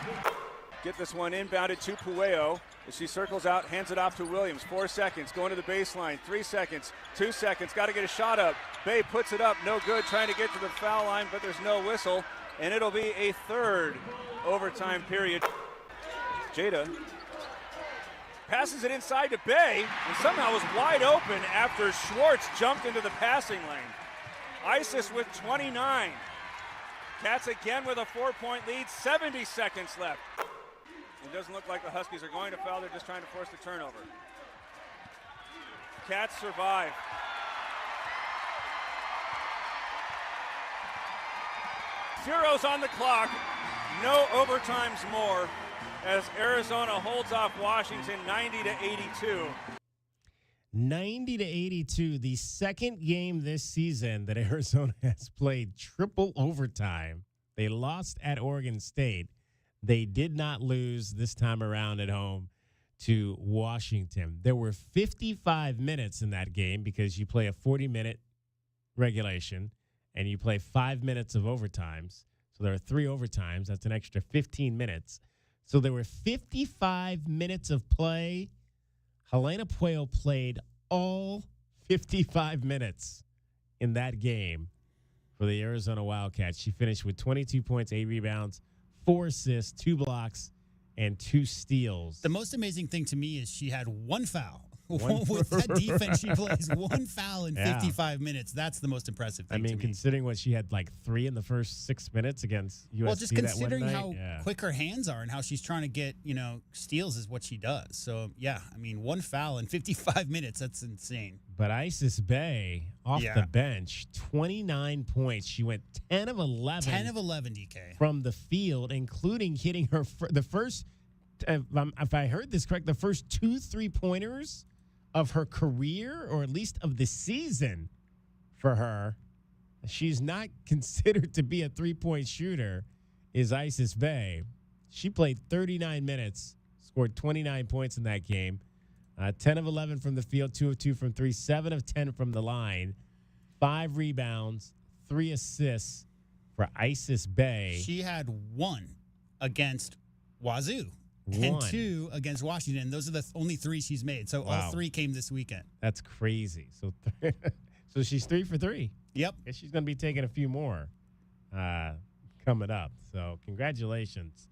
Get this one inbounded to Puello. As she circles out, hands it off to Williams. 4 seconds, going to the baseline. 3 seconds, 2 seconds, got to get a shot up. Bay puts it up, no good, trying to get to the foul line, but there's no whistle, and it'll be a 3rd overtime period. Jada passes it inside to Bay, and somehow was wide open after Schwartz jumped into the passing lane. Isis with 29. Cats again with a 4-point lead, 70 seconds left. It doesn't look like the Huskies are going to foul. They're just trying to force the turnover. Cats survive. Zeros on the clock. No overtimes more as Arizona holds off Washington 90-82. 90-82, the second game this season that Arizona has played triple overtime. They lost at Oregon State. They did not lose this time around at home to Washington. There were 55 minutes in that game because you play a 40-minute regulation and you play 5 minutes of overtimes. So there are 3 overtimes. That's an extra 15 minutes. So there were 55 minutes of play. Helena Puello played all 55 minutes in that game for the Arizona Wildcats. She finished with 22 points, 8 rebounds, 4 assists, 2 blocks, and 2 steals. The most amazing thing to me is she had 1 foul. With that defense, she plays 1 foul in 55 minutes. That's the most impressive thing. I mean, to me. considering what she had like 3 in the first 6 minutes against USC. Well, just considering that how one night, quick her hands are and how she's trying to get, steals is what she does. So, yeah, I mean, 1 foul in 55 minutes, that's insane. But Isis Bay, off the bench, 29 points. She went 10 of 11. 10 of 11, DK. From the field, including hitting her the first, if I heard this correct, the first 2 3-pointers of her career, or at least of the season for her. She's not considered to be a 3-point shooter, is Isis Bay. She played 39 minutes, scored 29 points in that game. 10 of 11 from the field, 2 of 2 from 3, 7 of 10 from the line, 5 rebounds, 3 assists for Isis Bay. She had 1 against Wazoo. And 2 against Washington. Those are the only 3 she's made. So all 3 came this weekend. That's crazy. So she's 3 for 3. Yep. Guess she's going to be taking a few more coming up. So congratulations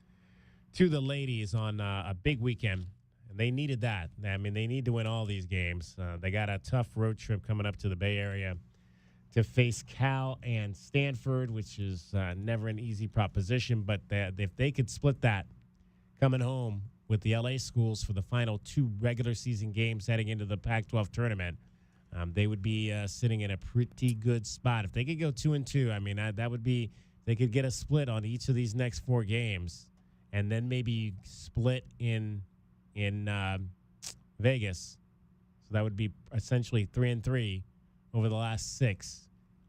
to the ladies on a big weekend. And they needed that. I mean, they need to win all these games. They got a tough road trip coming up to the Bay Area to face Cal and Stanford, which is never an easy proposition. But if they could split that coming home with the LA schools for the final 2 regular season games heading into the Pac-12 tournament, they would be sitting in a pretty good spot. If they could go 2-2, I mean, that would be, they could get a split on each of these next 4 games and then maybe split in Vegas. So that would be essentially 3-3 over the last 6.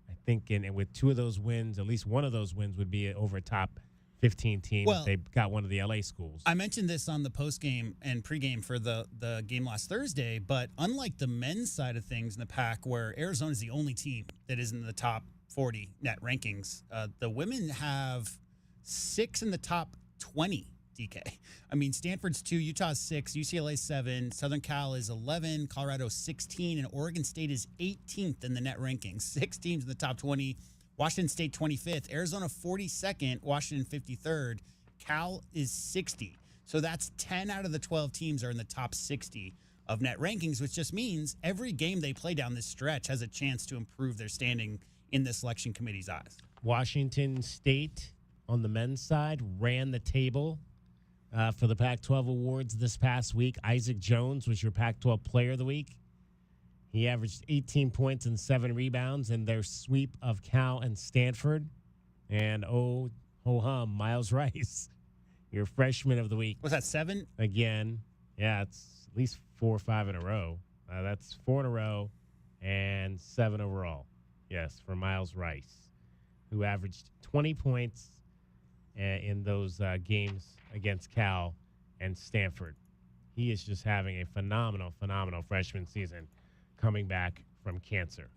I think, and with 2 of those wins, at least one of those wins would be over a top 15 team if they got one of the LA schools. I mentioned this on the postgame and pregame for the game last Thursday, but unlike the men's side of things in the Pac, where Arizona is the only team that is in the top 40 net rankings, the women have 6 in the top 20. DK. I mean, Stanford's 2, Utah's 6, UCLA's 7, Southern Cal is 11, Colorado 16, and Oregon State is 18th in the net rankings. 6 teams in the top 20. Washington State 25th, Arizona 42nd, Washington 53rd, Cal is 60. So that's 10 out of the 12 teams are in the top 60 of net rankings, which just means every game they play down this stretch has a chance to improve their standing in the selection committee's eyes. Washington State on the men's side ran the table for the Pac-12 awards this past week. Isaac Jones was your Pac-12 Player of the Week. He averaged 18 points and 7 rebounds in their sweep of Cal and Stanford. And Miles Rice, your Freshman of the Week. Was that 7? Again. Yeah, it's at least 4 or 5 in a row. That's 4 in a row and 7 overall. Yes, for Miles Rice, who averaged 20 points in those games against Cal and Stanford. He is just having a phenomenal freshman season coming back from cancer.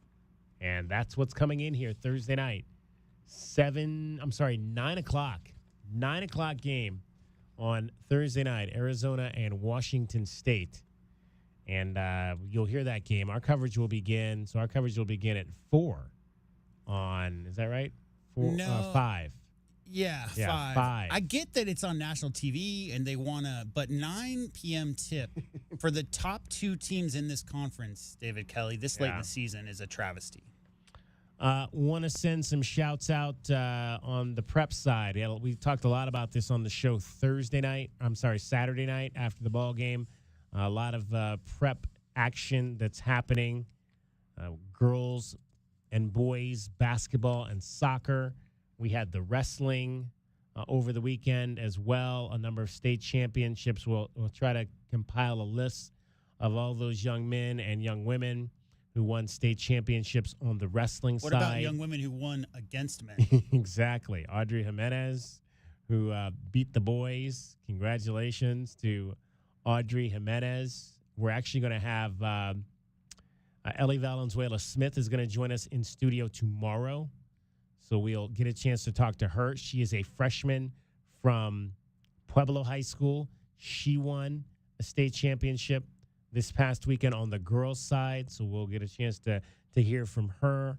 And that's what's coming in here Thursday night. 9 o'clock. 9 o'clock game on Thursday night, Arizona and Washington State. And you'll hear that game. Our coverage will begin. So our coverage will begin at 4 on, is that right? 5. Yeah, 5. I get that it's on national TV and they want to, but 9 p.m. tip for the top 2 teams in this conference, David Kelly, this late in the season is a travesty. Want to send some shouts out on the prep side. We talked a lot about this on the show Saturday night after the ball game. A lot of prep action that's happening. Girls and boys basketball and soccer. We had the wrestling over the weekend as well, a number of state championships. We'll try to compile a list of all those young men and young women who won state championships on the wrestling side. What about young women who won against men? Exactly. Audrey Jimenez, who beat the boys. Congratulations to Audrey Jimenez. We're actually going to have Ellie Valenzuela-Smith is going to join us in studio tomorrow. So we'll get a chance to talk to her. She is a freshman from Pueblo High School. She won a state championship this past weekend on the girls' side. So we'll get a chance to hear from her.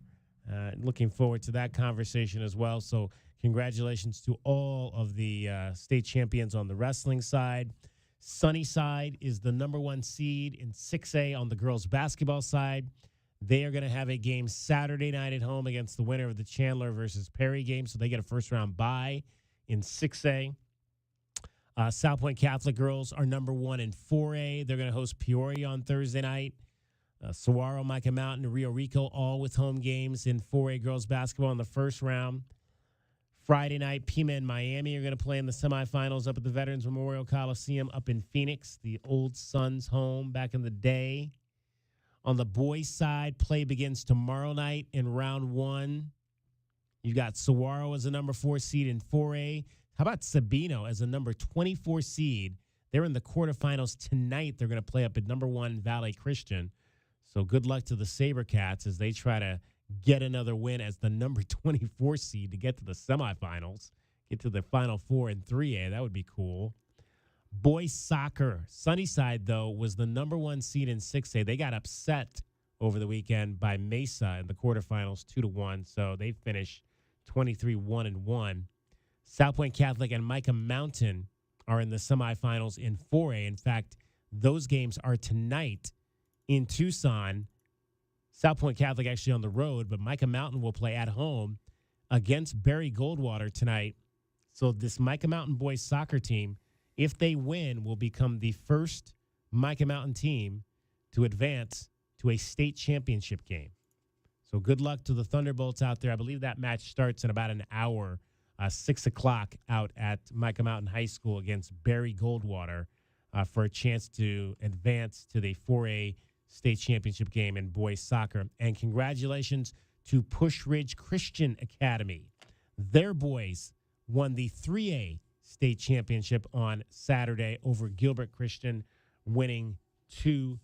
Looking forward to that conversation as well. So congratulations to all of the state champions on the wrestling side. Sunnyside is the number 1 seed in 6A on the girls' basketball side. They are going to have a game Saturday night at home against the winner of the Chandler versus Perry game, so they get a first-round bye in 6A. South Point Catholic girls are number 1 in 4A. They're going to host Peoria on Thursday night. Saguaro, Micah Mountain, and Rio Rico all with home games in 4A girls basketball in the first round. Friday night, Pima and Miami are going to play in the semifinals up at the Veterans Memorial Coliseum up in Phoenix, the old Suns home back in the day. On the boys' side, play begins tomorrow night in round 1. You got Saguaro as a number 4 seed in 4A. How about Sabino as a number 24 seed? They're in the quarterfinals tonight. They're going to play up at number 1 Valley Christian. So good luck to the SaberCats as they try to get another win as the number 24 seed to get to the semifinals, get to the Final Four in 3A. That would be cool. Boys soccer. Sunnyside, though, was the number 1 seed in 6A. They got upset over the weekend by Mesa in the quarterfinals 2-1. So they finished 23-1-1. South Point Catholic and Micah Mountain are in the semifinals in 4A. In fact, those games are tonight in Tucson. South Point Catholic actually on the road, but Micah Mountain will play at home against Barry Goldwater tonight. So this Micah Mountain boys soccer team, if they win, will become the first Micah Mountain team to advance to a state championship game. So good luck to the Thunderbolts out there. I believe that match starts in about an hour, 6 o'clock out at Micah Mountain High School against Barry Goldwater for a chance to advance to the 4A state championship game in boys soccer. And congratulations to Push Ridge Christian Academy. Their boys won the 3A state championship on Saturday over Gilbert Christian, winning 2-1.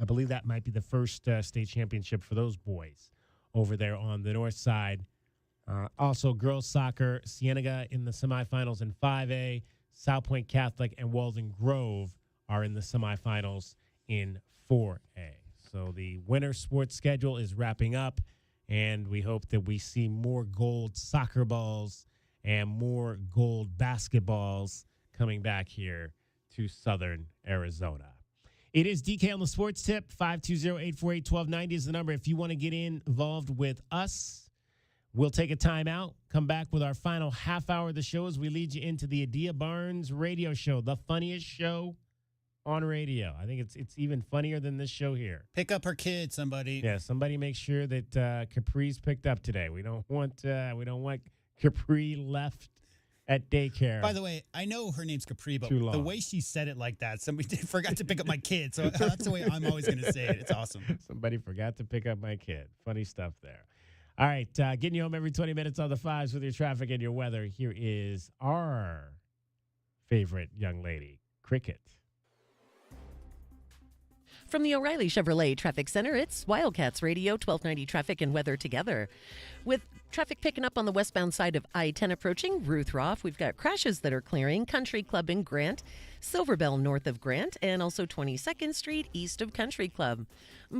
I believe that might be the first state championship for those boys over there on the north side. Also, girls soccer, Cienega in the semifinals in 5A. South Point Catholic and Walden Grove are in the semifinals in 4A. So the winter sports schedule is wrapping up, and we hope that we see more gold soccer balls and more gold basketballs coming back here to Southern Arizona. It is DK on the Sports Tip. 520-848-1290 is the number. If you want to get involved with us, we'll take a timeout, come back with our final half hour of the show as we lead you into the Adia Barnes radio show, the funniest show on radio. I think it's even funnier than this show here. Pick up her kid, somebody. Yeah, somebody make sure that Capri's picked up today. We don't want Capri left at daycare. By the way, I know her name's Capri, but the way she said it like that, somebody forgot to pick up my kid. So that's the way I'm always going to say it. It's awesome. Somebody forgot to pick up my kid. Funny stuff there. All right, getting you home every 20 minutes on the fives with your traffic and your weather. Here is our favorite young lady, Cricket. From the O'Reilly Chevrolet Traffic Center, it's Wildcats Radio, 1290 traffic and weather together. With traffic picking up on the westbound side of I-10 approaching Ruthroff, we've got crashes that are clearing Country Club in Grant, Silver Bell north of Grant, and also 22nd Street east of Country Club.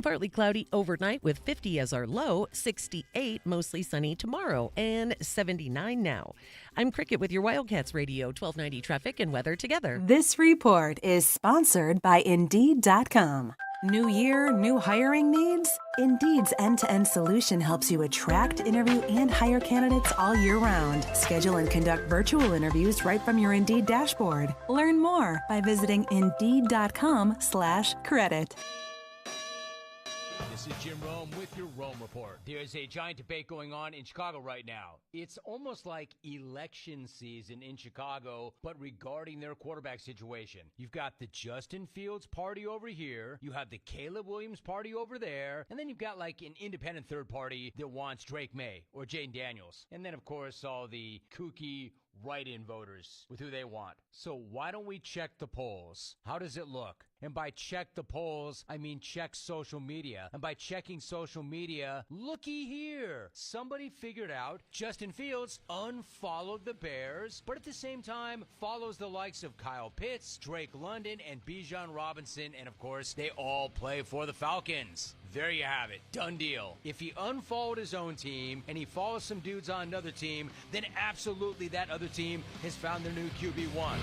Partly cloudy overnight with 50 as our low, 68 mostly sunny tomorrow, and 79 now. I'm Cricket with your Wildcats Radio, 1290 traffic and weather together. This report is sponsored by Indeed.com. New year, new hiring needs? Indeed's end-to-end solution helps you attract, interview, and hire candidates all year round. Schedule and conduct virtual interviews right from your Indeed dashboard. Learn more by visiting Indeed.com/credit. This is Jim Rome with your Rome Report. There's a giant debate going on in Chicago right now. It's almost like election season in Chicago, but regarding their quarterback situation. You've got the Justin Fields party over here, you have the Caleb Williams party over there, and then you've got like an independent third party that wants Drake May or Jaden Daniels. And then, of course, all the kooky write-in voters with who they want. So why don't we check the polls? How does it look? And by check the polls, I mean check social media. And by checking social media, looky here. Somebody figured out Justin Fields unfollowed the Bears, but at the same time follows the likes of Kyle Pitts, Drake London, and Bijan Robinson. And of course, they all play for the Falcons. There you have it. Done deal. If he unfollowed his own team and he follows some dudes on another team, then absolutely that other team has found their new QB1.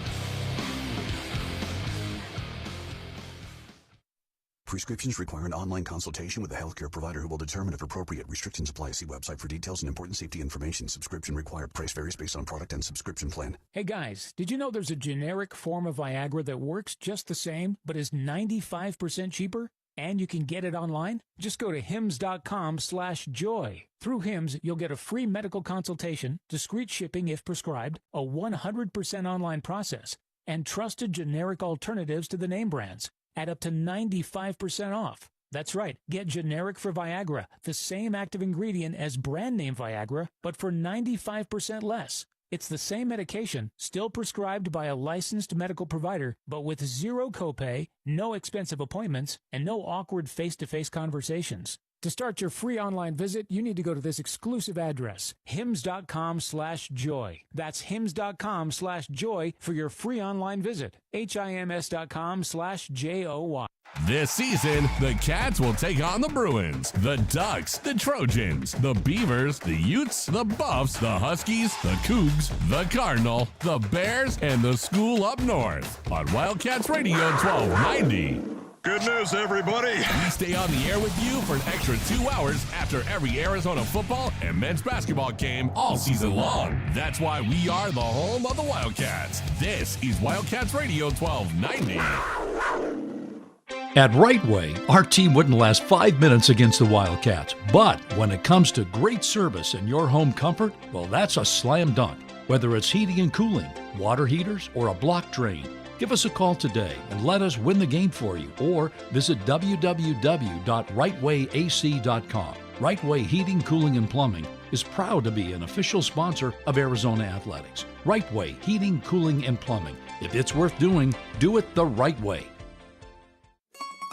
Prescriptions require an online consultation with a healthcare provider who will determine if appropriate. Restrictions apply. See website for details and important safety information. Subscription required. Price varies based on product and subscription plan. Hey guys, did you know there's a generic form of Viagra that works just the same, but is 95% cheaper? And you can get it online? Just go to hims.com/joy. Through Hims, you'll get a free medical consultation, discreet shipping if prescribed, a 100% online process, and trusted generic alternatives to the name brands at up to 95% off. That's right, get generic for Viagra, the same active ingredient as brand name Viagra, but for 95% less. It's the same medication, still prescribed by a licensed medical provider, but with zero copay, no expensive appointments, and no awkward face-to-face conversations. To start your free online visit, you need to go to this exclusive address, hims.com/joy. That's hims.com/joy for your free online visit. HIMS.com/JOY. This season, the Cats will take on the Bruins, the Ducks, the Trojans, the Beavers, the Utes, the Buffs, the Huskies, the Cougs, the Cardinal, the Bears, and the School up north on Wildcats Radio 1290. Good news, everybody. We stay on the air with you for an extra 2 hours after every Arizona football and men's basketball game all season long. That's why we are the home of the Wildcats. This is Wildcats Radio 1290. At Right Way, our team wouldn't last 5 minutes against the Wildcats. But when it comes to great service and your home comfort, well, that's a slam dunk. Whether it's heating and cooling, water heaters, or a block drain, give us a call today and let us win the game for you, or visit www.rightwayac.com. Right Way Heating, Cooling, and Plumbing is proud to be an official sponsor of Arizona Athletics. Right Way Heating, Cooling, and Plumbing. If it's worth doing, do it the right way.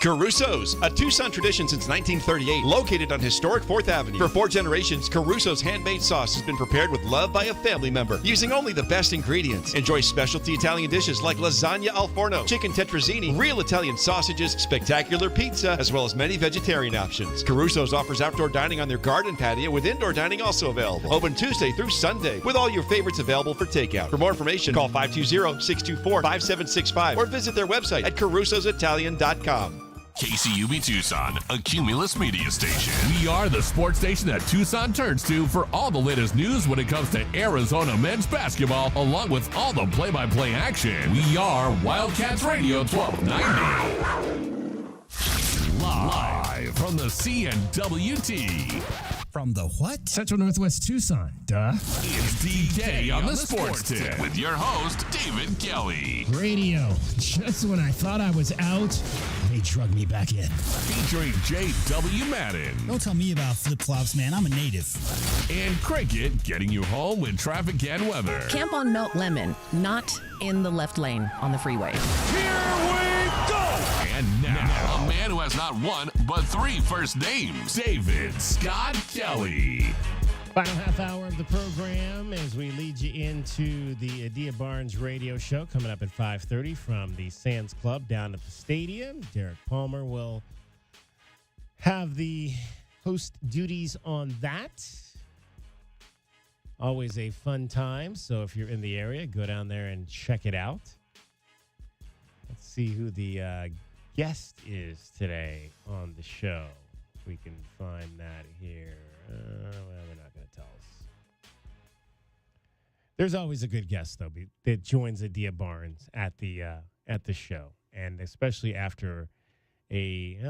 Caruso's, a Tucson tradition since 1938, located on historic 4th Avenue. For 4 generations, Caruso's handmade sauce has been prepared with love by a family member, using only the best ingredients. Enjoy specialty Italian dishes like lasagna al forno, chicken tetrazzini, real Italian sausages, spectacular pizza, as well as many vegetarian options. Caruso's offers outdoor dining on their garden patio, with indoor dining also available. Open Tuesday through Sunday, with all your favorites available for takeout. For more information, call 520-624-5765 or visit their website at carusositalian.com. KCUB Tucson, a Cumulus media station. We are the sports station that Tucson turns to for all the latest news when it comes to Arizona men's basketball, along with all the play-by-play action. We are Wildcats Radio 1290. Live from the CNWT. From the what? Central Northwest Tucson. Duh. It's DK on the Sports Tip with your host, David Kelly. Radio. Just when I thought I was out, they drug me back in. Featuring J.W. Madden. Don't tell me about flip-flops, man. I'm a native. And Cricket getting you home with traffic and weather. Camp on Melt Lemon, not in the left lane on the freeway. Here we go! And now, a man who has not one, but 3 first names, David Scott Kelly. Final half hour of the program as we lead you into the Adia Barnes radio show coming up at 5:30 from the Sands Club down at the stadium. Derek Palmer will have the host duties on that. Always a fun time, so if you're in the area, go down there and check it out. Let's see who the guest is today on the show. We can find that here. Well, we're not going to tell us. There's always a good guest, though, that joins Adia Barnes at the show, and especially after they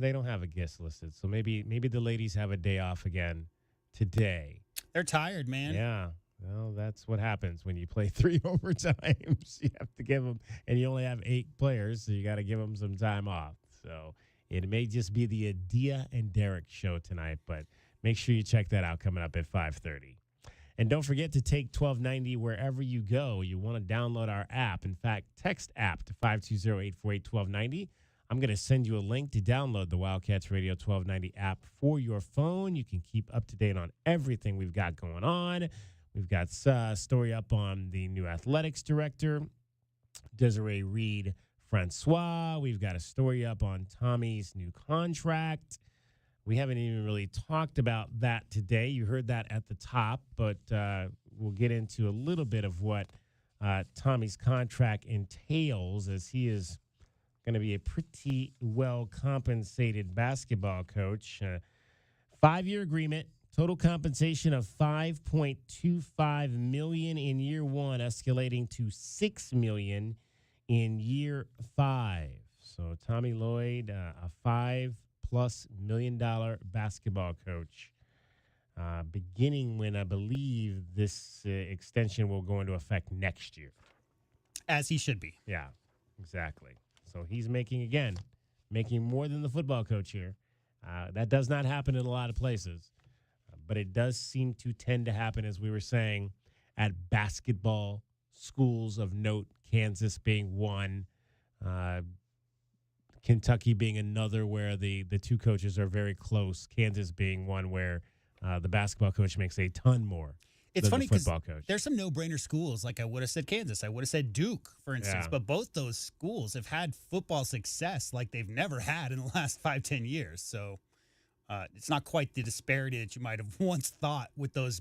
don't have a guest listed, so maybe the ladies have a day off again today. They're tired, man. Yeah. Well, that's what happens when you play 3 overtimes. You have to give them, and you only have 8 players, so you got to give them some time off. So it may just be the Adia and Derek show tonight, but make sure you check that out coming up at 5:30. And don't forget to take 1290 wherever you go. You want to download our app. In fact, text app to 520-848-1290. I'm going to send you a link to download the Wildcats Radio 1290 app for your phone. You can keep up to date on everything we've got going on. We've got a story up on the new athletics director, Desireé Reed-Francois. We've got a story up on Tommy's new contract. We haven't even really talked about that today. You heard that at the top, but we'll get into a little bit of what Tommy's contract entails, as he is going to be a pretty well-compensated basketball coach. 5-year agreement. Total compensation of $5.25 million in year 1, escalating to $6 million in year 5. So Tommy Lloyd, a $5+ million basketball coach, beginning when I believe this extension will go into effect next year. As he should be. Yeah, exactly. So he's making more than the football coach here. That does not happen in a lot of places. But it does seem to tend to happen, as we were saying, at basketball schools of note, Kansas being one. Kentucky being another where the two coaches are very close. Kansas being one where the basketball coach makes a ton more. It's than funny the because football coach. there's some no-brainer schools. Like I would have said Kansas. I would have said Duke, for instance. Yeah. But both those schools have had football success like they've never had in the last 5-10 years. So it's not quite the disparity that you might have once thought with those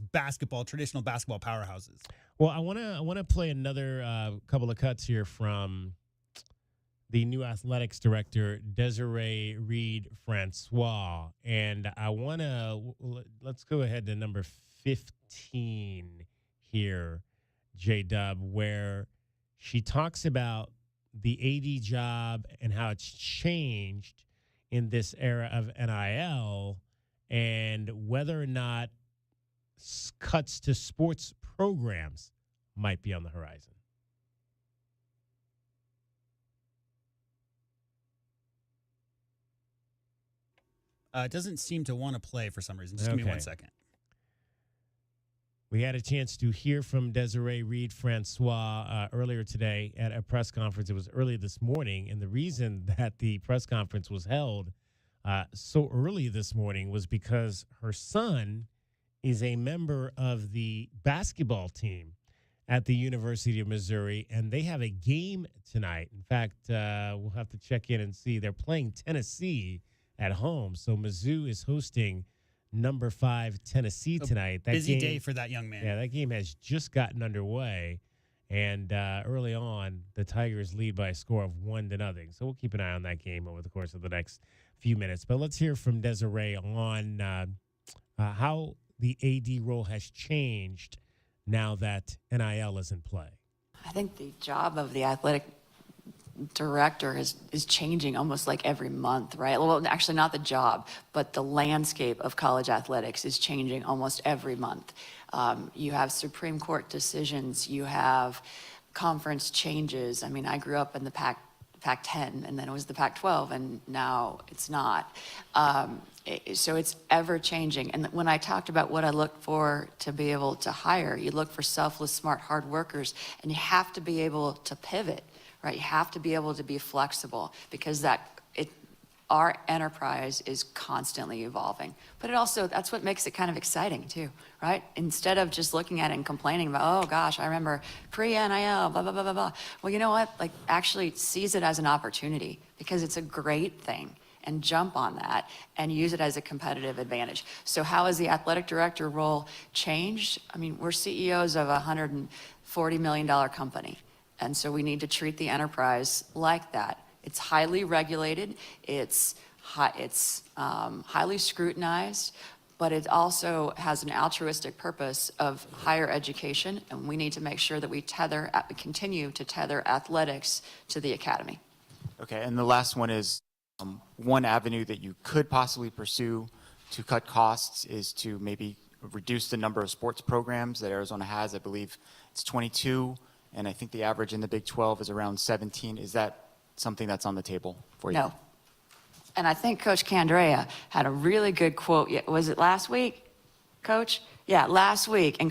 traditional basketball powerhouses. Well, I want to play another couple of cuts here from the new athletics director, Desireé Reed-Francois. And let's go ahead to number 15 here, J-Dub, where she talks about the AD job and how it's changed in this era of NIL and whether or not cuts to sports programs might be on the horizon. It doesn't seem to want to play for some reason. Just give me 1 second. We had a chance to hear from Desireé Reed-Francois earlier today at a press conference. It was early this morning, and the reason that the press conference was held so early this morning was because her son is a member of the basketball team at the University of Missouri, and they have a game tonight. In fact, we'll have to check in and see. They're playing Tennessee at home, so Mizzou is hosting number 5 Tennessee tonight. That busy game, day for that young man. Yeah, that game has just gotten underway, and early on, the Tigers lead by a score of 1-0. So we'll keep an eye on that game over the course of the next few minutes. But let's hear from Desireé on how the AD role has changed now that NIL is in play. I think the job of the athletic director is changing almost like every month, right? Well, actually not the job, but the landscape of college athletics is changing almost every month. You have Supreme Court decisions, you have conference changes. I mean, I grew up in the Pac-10, and then it was the Pac-12, and now it's not. So it's ever changing. And when I talked about what I look for to be able to hire, you look for selfless, smart, hard workers, and you have to be able to pivot. Right, you have to be able to be flexible because our enterprise is constantly evolving. But that's what makes it kind of exciting too, right? Instead of just looking at it and complaining about, oh gosh, I remember pre-NIL, blah, blah, blah, blah, blah. Well, you know what? Like actually seize it as an opportunity because it's a great thing and jump on that and use it as a competitive advantage. So how has the athletic director role changed? I mean, we're CEOs of a $140 million company. And so we need to treat the enterprise like that. It's highly regulated, it's highly scrutinized, but it also has an altruistic purpose of higher education, and we need to make sure that we continue to tether athletics to the academy. Okay, and the last one is one avenue that you could possibly pursue to cut costs is to maybe reduce the number of sports programs that Arizona has. I believe it's 22. And I think the average in the Big 12 is around 17. Is that something that's on the table for you? No. And I think Coach Candrea had a really good quote. Was it last week, Coach? Yeah, last week. And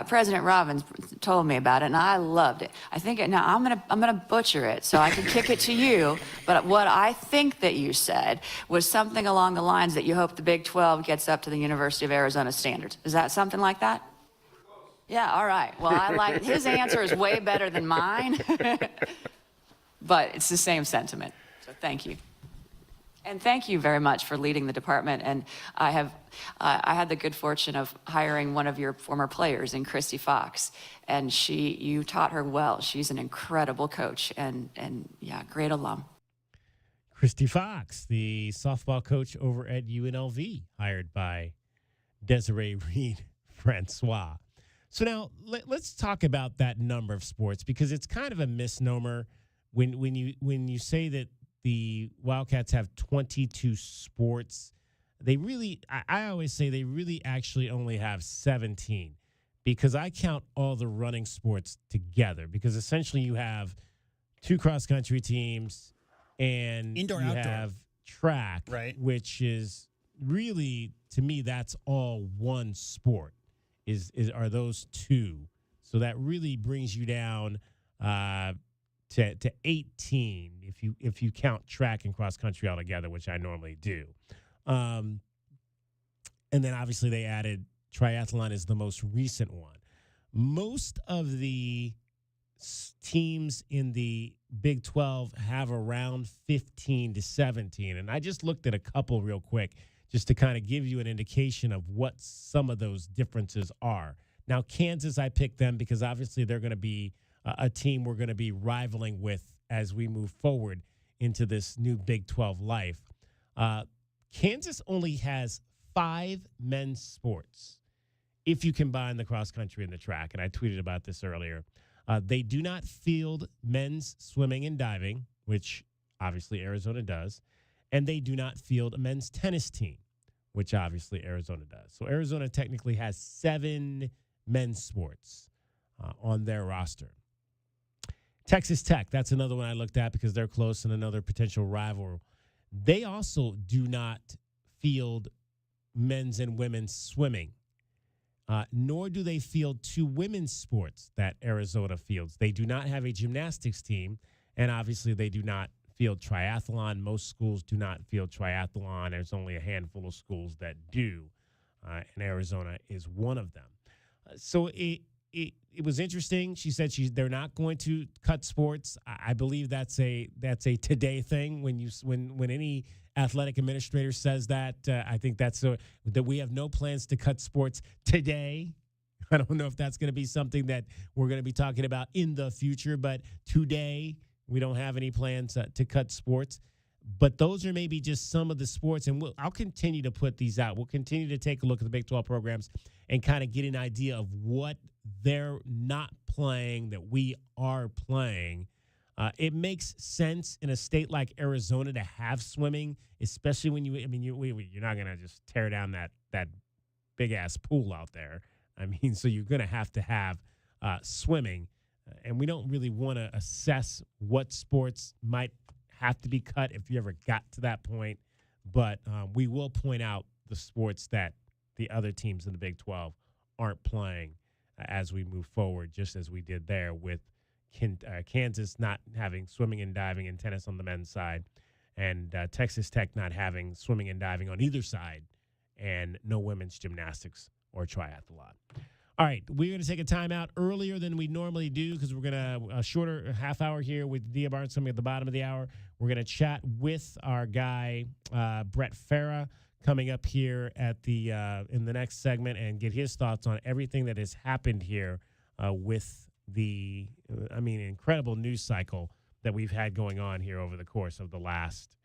President Robbins told me about it, and I loved it. I think now I'm gonna butcher it so I can kick it to you. But what I think that you said was something along the lines that you hope the Big 12 gets up to the University of Arizona standards. Is that something like that? Yeah, all right. Well, I like his answer is way better than mine, but it's the same sentiment. So thank you. And thank you very much for leading the department. And I had the good fortune of hiring one of your former players in Christy Fox, and you taught her well. She's an incredible coach and yeah, great alum. Christy Fox, the softball coach over at UNLV, hired by Desireé Reed-Francois. So now let's talk about that number of sports because it's kind of a misnomer when you say that the Wildcats have 22 sports. They really, I always say they really actually only have 17 because I count all the running sports together because essentially you have 2 cross-country teams and indoor, you outdoor. have track, right? Which is really, to me, that's all one sport. Are those 2. So that really brings you down to 18 if you count track and cross country all together, which I normally do. And then obviously they added triathlon is the most recent one. Most of the teams in the Big 12 have around 15 to 17. And I just looked at a couple real quick just to kind of give you an indication of what some of those differences are. Now, Kansas, I picked them because obviously they're going to be a team we're going to be rivaling with as we move forward into this new Big 12 life. Kansas only has 5 men's sports if you combine the cross country and the track. And I tweeted about this earlier. They do not field men's swimming and diving, which obviously Arizona does. And they do not field a men's tennis team, which obviously Arizona does. So Arizona technically has 7 men's sports on their roster. Texas Tech, that's another one I looked at because they're close and another potential rival. They also do not field men's and women's swimming, nor do they field 2 women's sports that Arizona fields. They do not have a gymnastics team, and obviously they do not field triathlon. Most schools do not field triathlon. There's only a handful of schools that do, and Arizona is one of them. So it was interesting. She said they're not going to cut sports. I believe that's a today thing. When any athletic administrator says that, I think that's that we have no plans to cut sports today. I don't know if that's going to be something that we're going to be talking about in the future, but today we don't have any plans to cut sports. But those are maybe just some of the sports, and I'll continue to put these out. We'll continue to take a look at the Big 12 programs and kind of get an idea of what they're not playing that we are playing. It makes sense in a state like Arizona to have swimming, especially when you're not going to just tear down that big-ass pool out there. I mean, so you're going to have swimming, and we don't really want to assess what sports might have to be cut if you ever got to that point. But we will point out the sports that the other teams in the Big 12 aren't playing as we move forward, just as we did there with Kansas not having swimming and diving and tennis on the men's side, and Texas Tech not having swimming and diving on either side, and no women's gymnastics or triathlon. All right, we're going to take a timeout earlier than we normally do because we're going to a shorter half hour here with Dia Barnes coming at the bottom of the hour. We're going to chat with our guy Brett Farah coming up here at the in the next segment and get his thoughts on everything that has happened here with the incredible news cycle that we've had going on here over the course of the last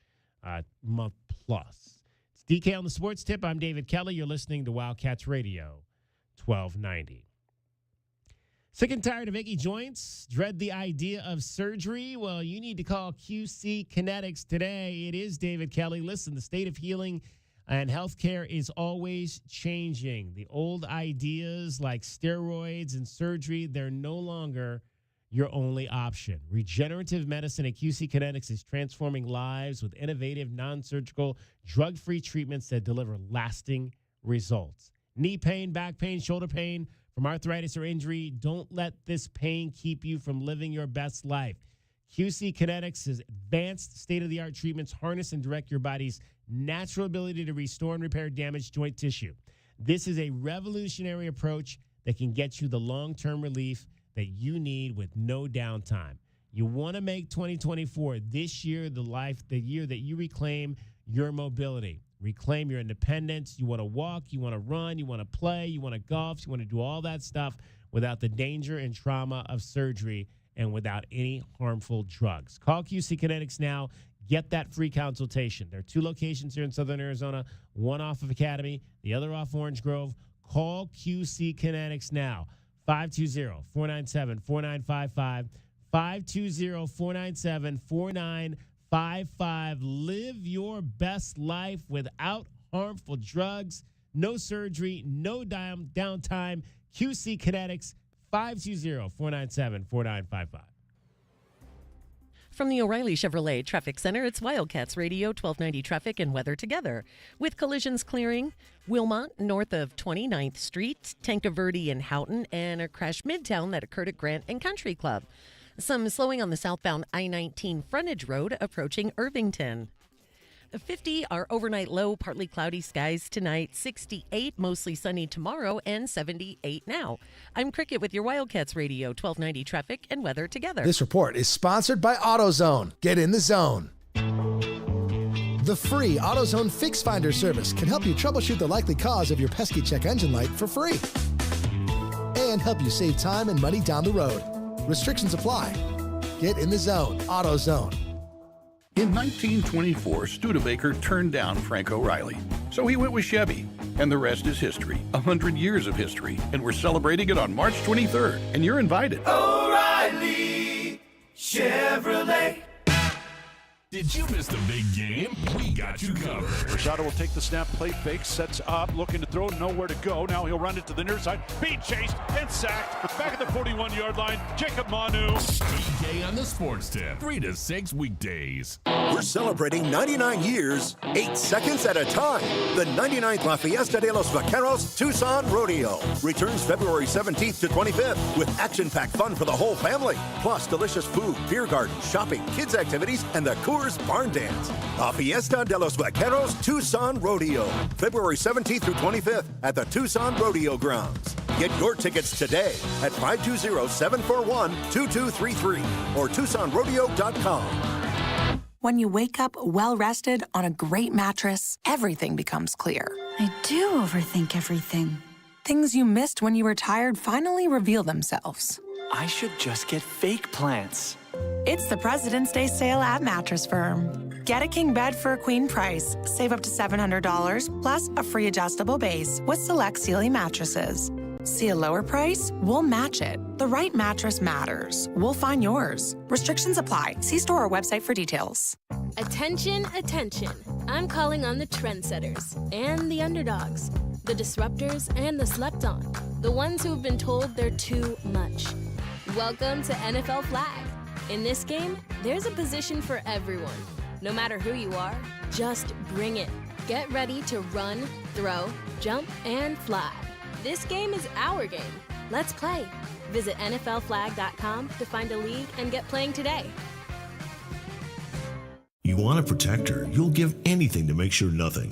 month plus. It's DK on the Sports Tip. I'm David Kelly. You're listening to Wildcats Radio 1290. Sick and tired of achy joints? Dread the idea of surgery? Well, you need to call QC Kinetics today. It is David Kelly. Listen, the state of healing and healthcare is always changing. The old ideas like steroids and surgery, they're no longer your only option. Regenerative medicine at QC Kinetics is transforming lives with innovative, non-surgical, drug-free treatments that deliver lasting results. Knee pain, back pain, shoulder pain from arthritis or injury, don't let this pain keep you from living your best life. QC Kinetics' advanced state-of-the-art treatments harness and direct your body's natural ability to restore and repair damaged joint tissue. This is a revolutionary approach that can get you the long-term relief that you need with no downtime. You want to make 2024 this year the year that you reclaim your mobility. Reclaim your independence. You want to walk, you want to run, you want to play, you want to golf, you want to do all that stuff without the danger and trauma of surgery and without any harmful drugs. Call QC Kinetics now. Get that free consultation. There are 2 locations here in Southern Arizona, one off of Academy, the other off Orange Grove. Call QC Kinetics now. 520-497-4955. 520-497-4955. Live your best life without harmful drugs. No surgery, no downtime. QC Kinetics, 520-497-4955. From the O'Reilly Chevrolet Traffic Center, it's Wildcats Radio 1290 Traffic and Weather Together. With collisions clearing, Wilmot north of 29th Street, Tanca Verde in Houghton, and a crash midtown that occurred at Grant and Country Club. Some slowing on the southbound I-19 frontage road approaching Irvington. 50 our overnight low, partly cloudy skies tonight, 68 mostly sunny tomorrow, and 78 now. I'm Cricket with your Wildcats Radio, 1290 traffic and weather together. This report is sponsored by AutoZone. Get in the zone. The free AutoZone Fix Finder service can help you troubleshoot the likely cause of your pesky check engine light for free and help you save time and money down the road. Restrictions apply. Get in the zone. AutoZone. In 1924, Studebaker turned down Frank O'Reilly. So he went with Chevy. And the rest is history. 100 years of history. And we're celebrating it on March 23rd. And you're invited. O'Reilly Chevrolet. Did you miss the big game? We got you covered. Rashada will take the snap, play fake, sets up, looking to throw, nowhere to go. Now he'll run it to the near side, being chased and sacked. Back at the 41-yard line, Jacob Manu. BK on the Sports Tip, 3 to 6 weekdays. We're celebrating 99 years, 8 seconds at a time. The 99th La Fiesta de los Vaqueros Tucson Rodeo returns February 17th to 25th with action-packed fun for the whole family. Plus delicious food, beer garden, shopping, kids activities, and the Coors Barn Dance. La Fiesta de los Vaqueros Tucson Rodeo, February 17th through 25th at the Tucson Rodeo Grounds. Get your tickets today at 520-741-2233 or TucsonRodeo.com. When you wake up well-rested on a great mattress, everything becomes clear. I do overthink everything. Things you missed when you were tired finally reveal themselves. I should just get fake plants. It's the President's Day sale at Mattress Firm. Get a king bed for a queen price. Save up to $700 plus a free adjustable base with select Sealy mattresses. See a lower price? We'll match it. The right mattress matters. We'll find yours. Restrictions apply. See store or website for details. Attention, attention. I'm calling on the trendsetters and the underdogs, the disruptors and the slept on, the ones who have been told they're too much. Welcome to NFL Flag. In this game, there's a position for everyone. No matter who you are, just bring it. Get ready to run, throw, jump, and fly. This game is our game. Let's play. Visit NFLflag.com to find a league and get playing today. You want to protect her, you'll give anything to make sure nothing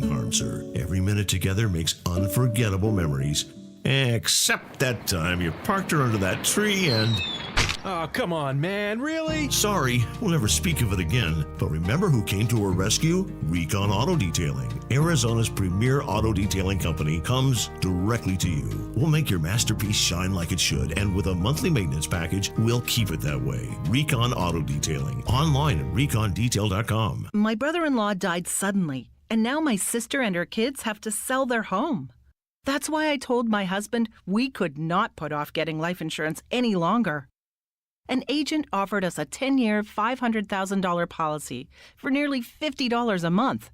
harms her. Every minute together makes unforgettable memories. Except that time you parked her under that tree and... Oh, come on, man, really? Sorry, we'll never speak of it again. But remember who came to her rescue? Recon Auto Detailing. Arizona's premier auto detailing company comes directly to you. We'll make your masterpiece shine like it should, and with a monthly maintenance package, we'll keep it that way. Recon Auto Detailing. Online at recondetail.com. My brother-in-law died suddenly, and now my sister and her kids have to sell their home. That's why I told my husband we could not put off getting life insurance any longer. An agent offered us a 10-year, $500,000 policy for nearly $50 a month.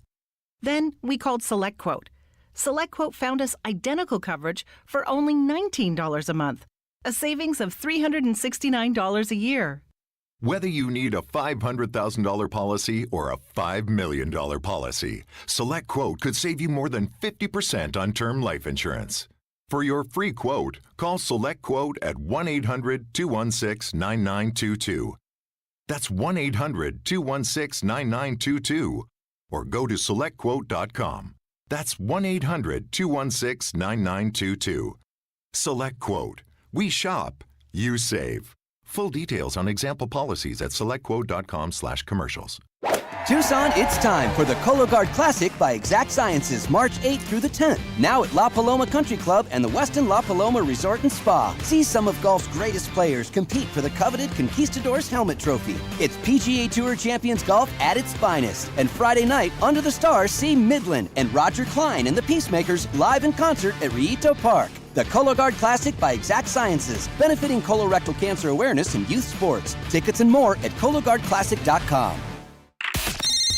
Then we called SelectQuote. SelectQuote found us identical coverage for only $19 a month, a savings of $369 a year. Whether you need a $500,000 policy or a $5 million policy, SelectQuote could save you more than 50% on term life insurance. For your free quote, call SelectQuote at 1-800-216-9922. That's 1-800-216-9922. Or go to SelectQuote.com. That's 1-800-216-9922. SelectQuote. We shop. You save. Full details on example policies at SelectQuote.com/commercials. Tucson, it's time for the Cologuard Classic by Exact Sciences, March 8th through the 10th. Now at La Paloma Country Club and the Westin La Paloma Resort and Spa. See some of golf's greatest players compete for the coveted Conquistadors Helmet Trophy. It's PGA Tour Champions Golf at its finest. And Friday night, under the stars, see Midland and Roger Klein and the Peacemakers live in concert at Rito Park. The Cologuard Classic by Exact Sciences, benefiting colorectal cancer awareness in youth sports. Tickets and more at CologuardClassic.com.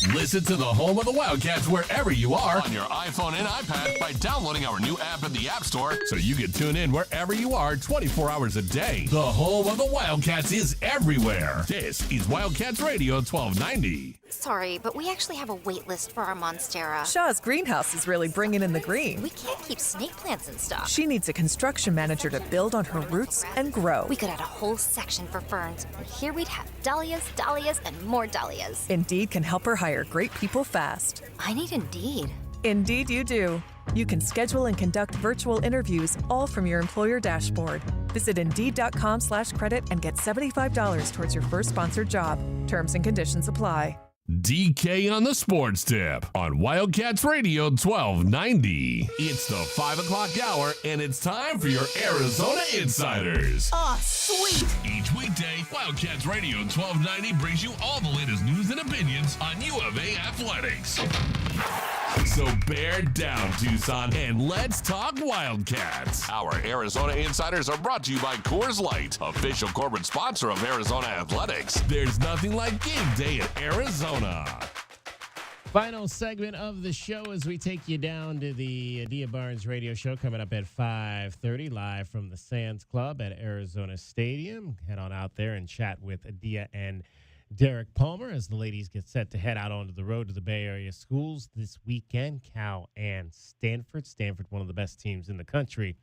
Listen to the home of the Wildcats wherever you are on your iPhone and iPad by downloading our new app in the App Store so you can tune in wherever you are 24 hours a day. The home of the Wildcats is everywhere. This is Wildcats Radio 1290. Sorry, but we actually have a wait list for our Monstera. Shaw's greenhouse is really bringing in the green. We can't keep snake plants in stock. She needs a construction manager to build on her roots and grow. We could add a whole section for ferns, and here we'd have dahlias, dahlias, and more dahlias. Indeed can help her hire great people fast. I need Indeed. Indeed you do. You can schedule and conduct virtual interviews all from your employer dashboard. Visit Indeed.com/credit and get $75 towards your first sponsored job. Terms and conditions apply. DK on the Sports Tip on Wildcats Radio 1290. It's the 5 o'clock hour, and it's time for your Arizona Insiders. Ah, sweet! Each weekday, Wildcats Radio 1290 brings you all the latest news and opinions on U of A athletics. So bear down, Tucson, and let's talk Wildcats. Our Arizona Insiders are brought to you by Coors Light, official corporate sponsor of Arizona Athletics. There's nothing like game day in Arizona. Final segment of the show as we take you down to the Adia Barnes radio show coming up at 5:30 live from the Sands Club at Arizona Stadium. Head on out there and chat with Adia and Derek Palmer as the ladies get set to head out onto the road to the Bay Area schools this weekend. Cal and Stanford. Stanford, one of the best teams in the country.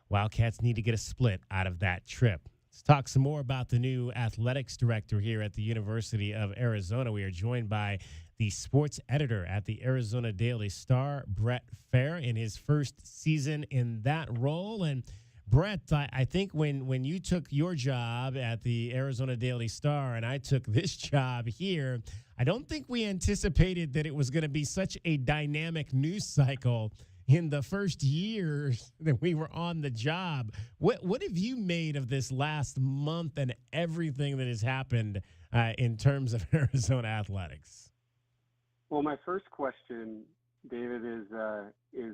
Wildcats need to get a split out of that trip. Let's talk some more about the new athletics director here at the University of Arizona. We are joined by the sports editor at the Arizona Daily Star, Brett Fair, in his first season in that role. And Brett, I think when you took your job at the Arizona Daily Star and I took this job here, I don't think we anticipated that it was going to be such a dynamic news cycle in the first year that we were on the job. What have you made of this last month and everything that has happened in terms of Arizona athletics? Well, my first question, David, is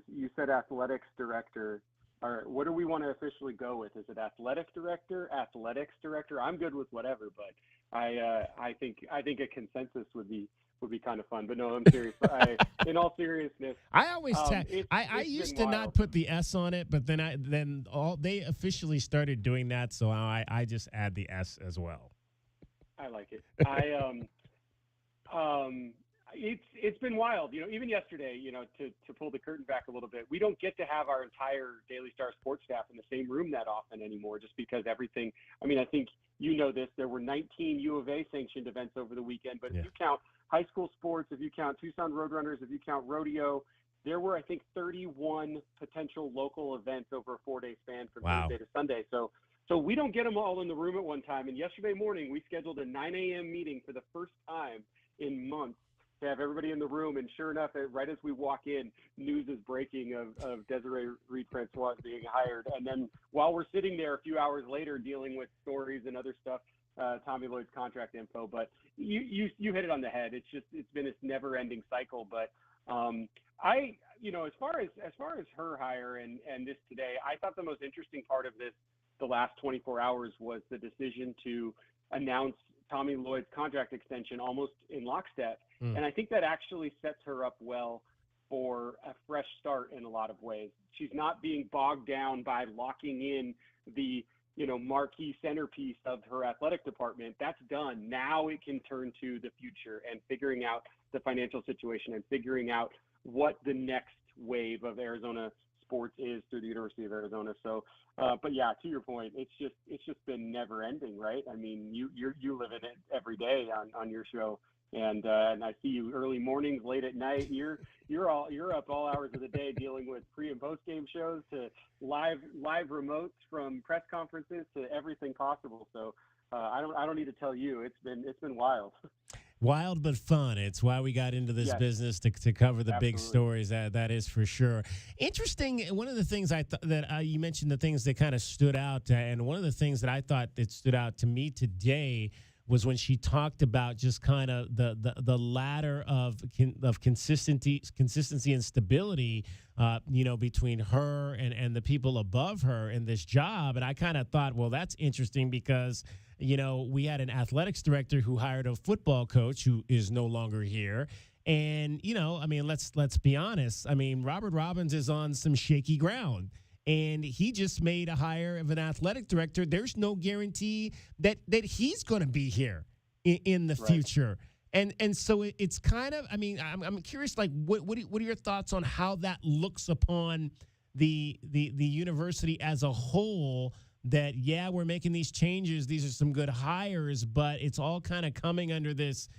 you said athletics director. All right, what do we want to officially go with? Is it athletic director, athletics director? I'm good with whatever, but I think a consensus would be kind of fun. But no, I'm serious. In all seriousness, I always I used to not put the S on it, but then they officially started doing that, so I just add the S as well. I like it. It's been wild, even yesterday, to pull the curtain back a little bit. We don't get to have our entire Daily Star sports staff in the same room that often anymore, just because everything, I think you know this, there were 19 U of A sanctioned events over the weekend, but if you count high school sports, if you count Tucson Roadrunners, if you count rodeo, there were, I think, 31 potential local events over a 4-day span from Thursday to Sunday. So we don't get them all in the room at one time. And yesterday morning, we scheduled a 9 a.m. meeting for the first time in months to have everybody in the room. And sure enough, right as we walk in, news is breaking of Desireé Reed-Francois being hired. And then while we're sitting there a few hours later dealing with stories and other stuff, Tommy Lloyd's contract info. But you hit it on the head. It's been this never-ending cycle. But as far as her hire and this today, I thought the most interesting part of this, the last 24 hours, was the decision to announce Tommy Lloyd's contract extension almost in lockstep. And I think that actually sets her up well for a fresh start in a lot of ways. She's not being bogged down by locking in the marquee centerpiece of her athletic department. That's done. Now it can turn to the future and figuring out the financial situation and figuring out what the next wave of Arizona sports is through the University of Arizona. So, but yeah, to your point, it's just been never ending, right? I mean, you live in it every day on your show, and I see you early mornings, late at night. You're up all hours of the day dealing with pre and post game shows to live remotes from press conferences to everything possible. So I don't need to tell you, it's been wild. Wild but fun. It's why we got into this business to cover the big stories. That is for sure. Interesting. One of the things you mentioned, the things that kind of stood out, and one of the things that I thought that stood out to me today was when she talked about just kind of the ladder of consistency and stability, between her and the people above her in this job. And I kind of thought, well, that's interesting because, we had an athletics director who hired a football coach who is no longer here. And, let's be honest. Robert Robbins is on some shaky ground. And he just made a hire of an athletic director. There's no guarantee that he's going to be here in the future. And so it's kind of, I'm curious, like, what are your thoughts on how that looks upon the university as a whole? That, we're making these changes. These are some good hires, but it's all kind of coming under this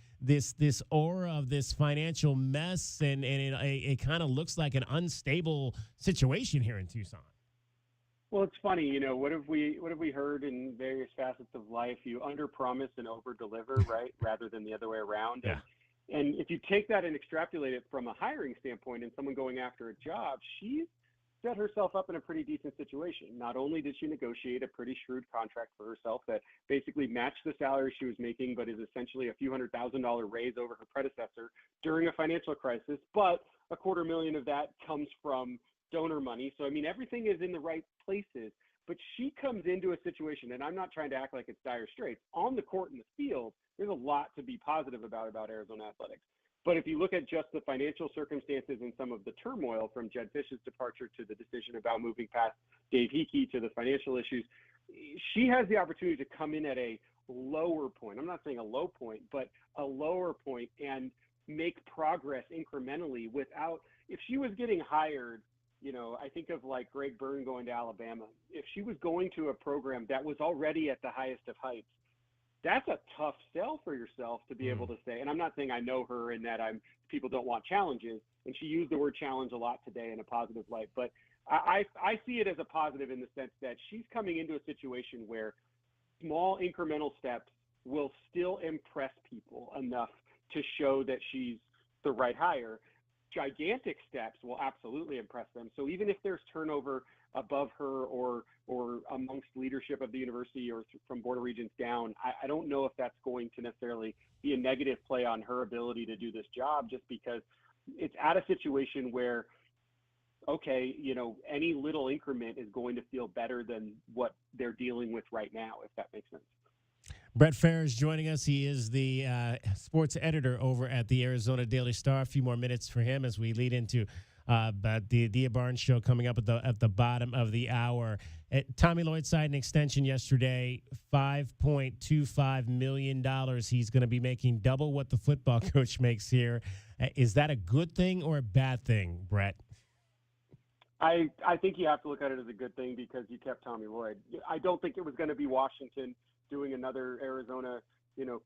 aura of this financial mess, and it kind of looks like an unstable situation here in Tucson. Well, it's funny, what have we heard in various facets of life? You underpromise and overdeliver, right? Rather than the other way around. Yeah. And if you take that and extrapolate it from a hiring standpoint and someone going after a job, she's set herself up in a pretty decent situation. Not only did she negotiate a pretty shrewd contract for herself that basically matched the salary she was making, but is essentially a few $100,000 raise over her predecessor during a financial crisis, but $250,000 of that comes from donor money. So, everything is in the right places, but she comes into a situation, and I'm not trying to act like it's dire straits. On the court and the field, there's a lot to be positive about Arizona athletics. But if you look at just the financial circumstances and some of the turmoil from Jed Fish's departure to the decision about moving past Dave Hickey to the financial issues, she has the opportunity to come in at a lower point. I'm not saying a low point, but a lower point and make progress incrementally without, if she was getting hired, I think of like Greg Byrne going to Alabama. If she was going to a program that was already at the highest of heights, that's a tough sell for yourself to be able to say. And I'm not saying I know her and that people don't want challenges. And she used the word challenge a lot today in a positive light. But I see it as a positive in the sense that she's coming into a situation where small incremental steps will still impress people enough to show that she's the right hire. Gigantic steps will absolutely impress them. So even if there's turnover above her or amongst leadership of the university or from Board of Regents down, I don't know if that's going to necessarily be a negative play on her ability to do this job, just because it's at a situation where, okay, any little increment is going to feel better than what they're dealing with right now, if that makes sense. Brett Fair is joining us. He is the sports editor over at the Arizona Daily Star. A few more minutes for him as we lead into the Dia Barnes show coming up at the bottom of the hour. Tommy Lloyd signed an extension yesterday, $5.25 million. He's going to be making double what the football coach makes here. Is that a good thing or a bad thing, Brett? I think you have to look at it as a good thing because you kept Tommy Lloyd. I don't think it was going to be Washington doing another Arizona,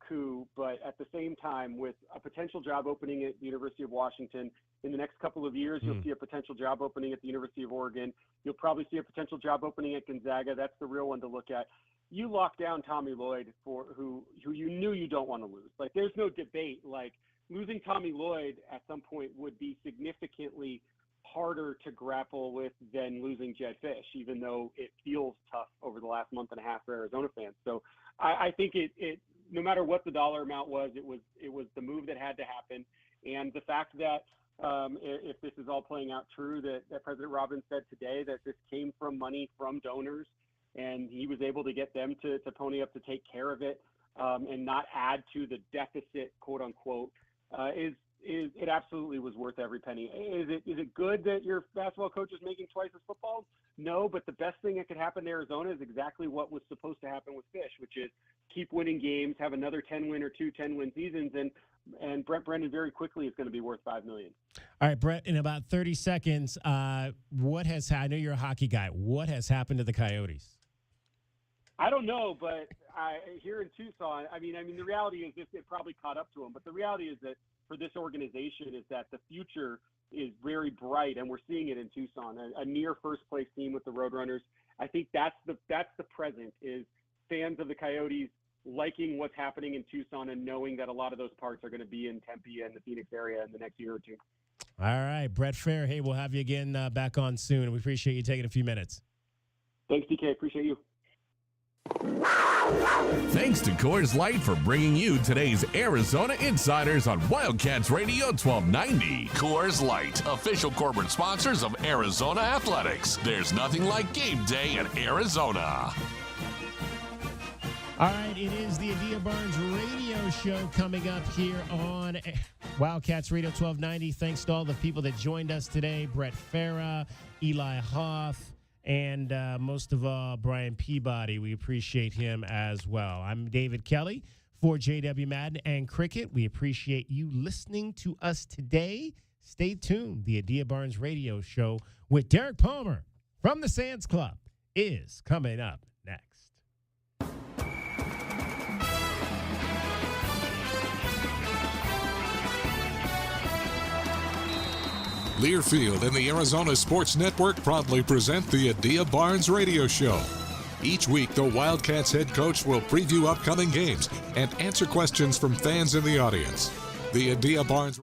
coup, but at the same time, with a potential job opening at the University of Washington in the next couple of years, you'll see a potential job opening at the University of Oregon. You'll probably see a potential job opening at Gonzaga. That's the real one to look at. You lock down Tommy Lloyd for who you knew you don't want to lose. Like, there's no debate. Like, losing Tommy Lloyd at some point would be significantly harder to grapple with than losing Jed Fish, even though it feels tough over the last month and a half for Arizona fans. So I think it no matter what the dollar amount was, it was the move that had to happen. And the fact that if this is all playing out true, that President Robbins said today that this came from money from donors and he was able to get them to pony up to take care of it and not add to the deficit, quote unquote, it absolutely was worth every penny. Is it good that your basketball coach is making twice as football? No, but the best thing that could happen to Arizona is exactly what was supposed to happen with Fish, which is keep winning games, have another 10-win or 2 10-win seasons, and Brent Brennan very quickly is going to be worth $5 million. All right, Brett, in about 30 seconds, I know you're a hockey guy. What has happened to the Coyotes? I don't know, but here in Tucson, I mean, the reality is it probably caught up to them, but the reality is that for this organization is that the future is very bright, and we're seeing it in Tucson, a near first place team with the Roadrunners. I think that's the present, is fans of the Coyotes liking what's happening in Tucson and knowing that a lot of those parts are going to be in Tempe and the Phoenix area in the next year or two. All right, Brett Fair. Hey, we'll have you again back on soon. We appreciate you taking a few minutes. Thanks, DK. Appreciate you. Thanks to Coors Light for bringing you today's Arizona Insiders on Wildcats Radio 1290. Coors Light, official corporate sponsors of Arizona Athletics. There's nothing like game day in Arizona. All right, it is the Adia Barnes radio show coming up here on Wildcats Radio 1290. Thanks to all the people that joined us today. Brett Farah, Eli Hoff, and most of all, Brian Peabody. We appreciate him as well. I'm David Kelly for JW Madden and Cricket. We appreciate you listening to us today. Stay tuned. The Adia Barnes radio show with Derek Palmer from the Sands Club is coming up next. Learfield and the Arizona Sports Network proudly present the Adia Barnes Radio Show. Each week, the Wildcats head coach will preview upcoming games and answer questions from fans in the audience. The Adia Barnes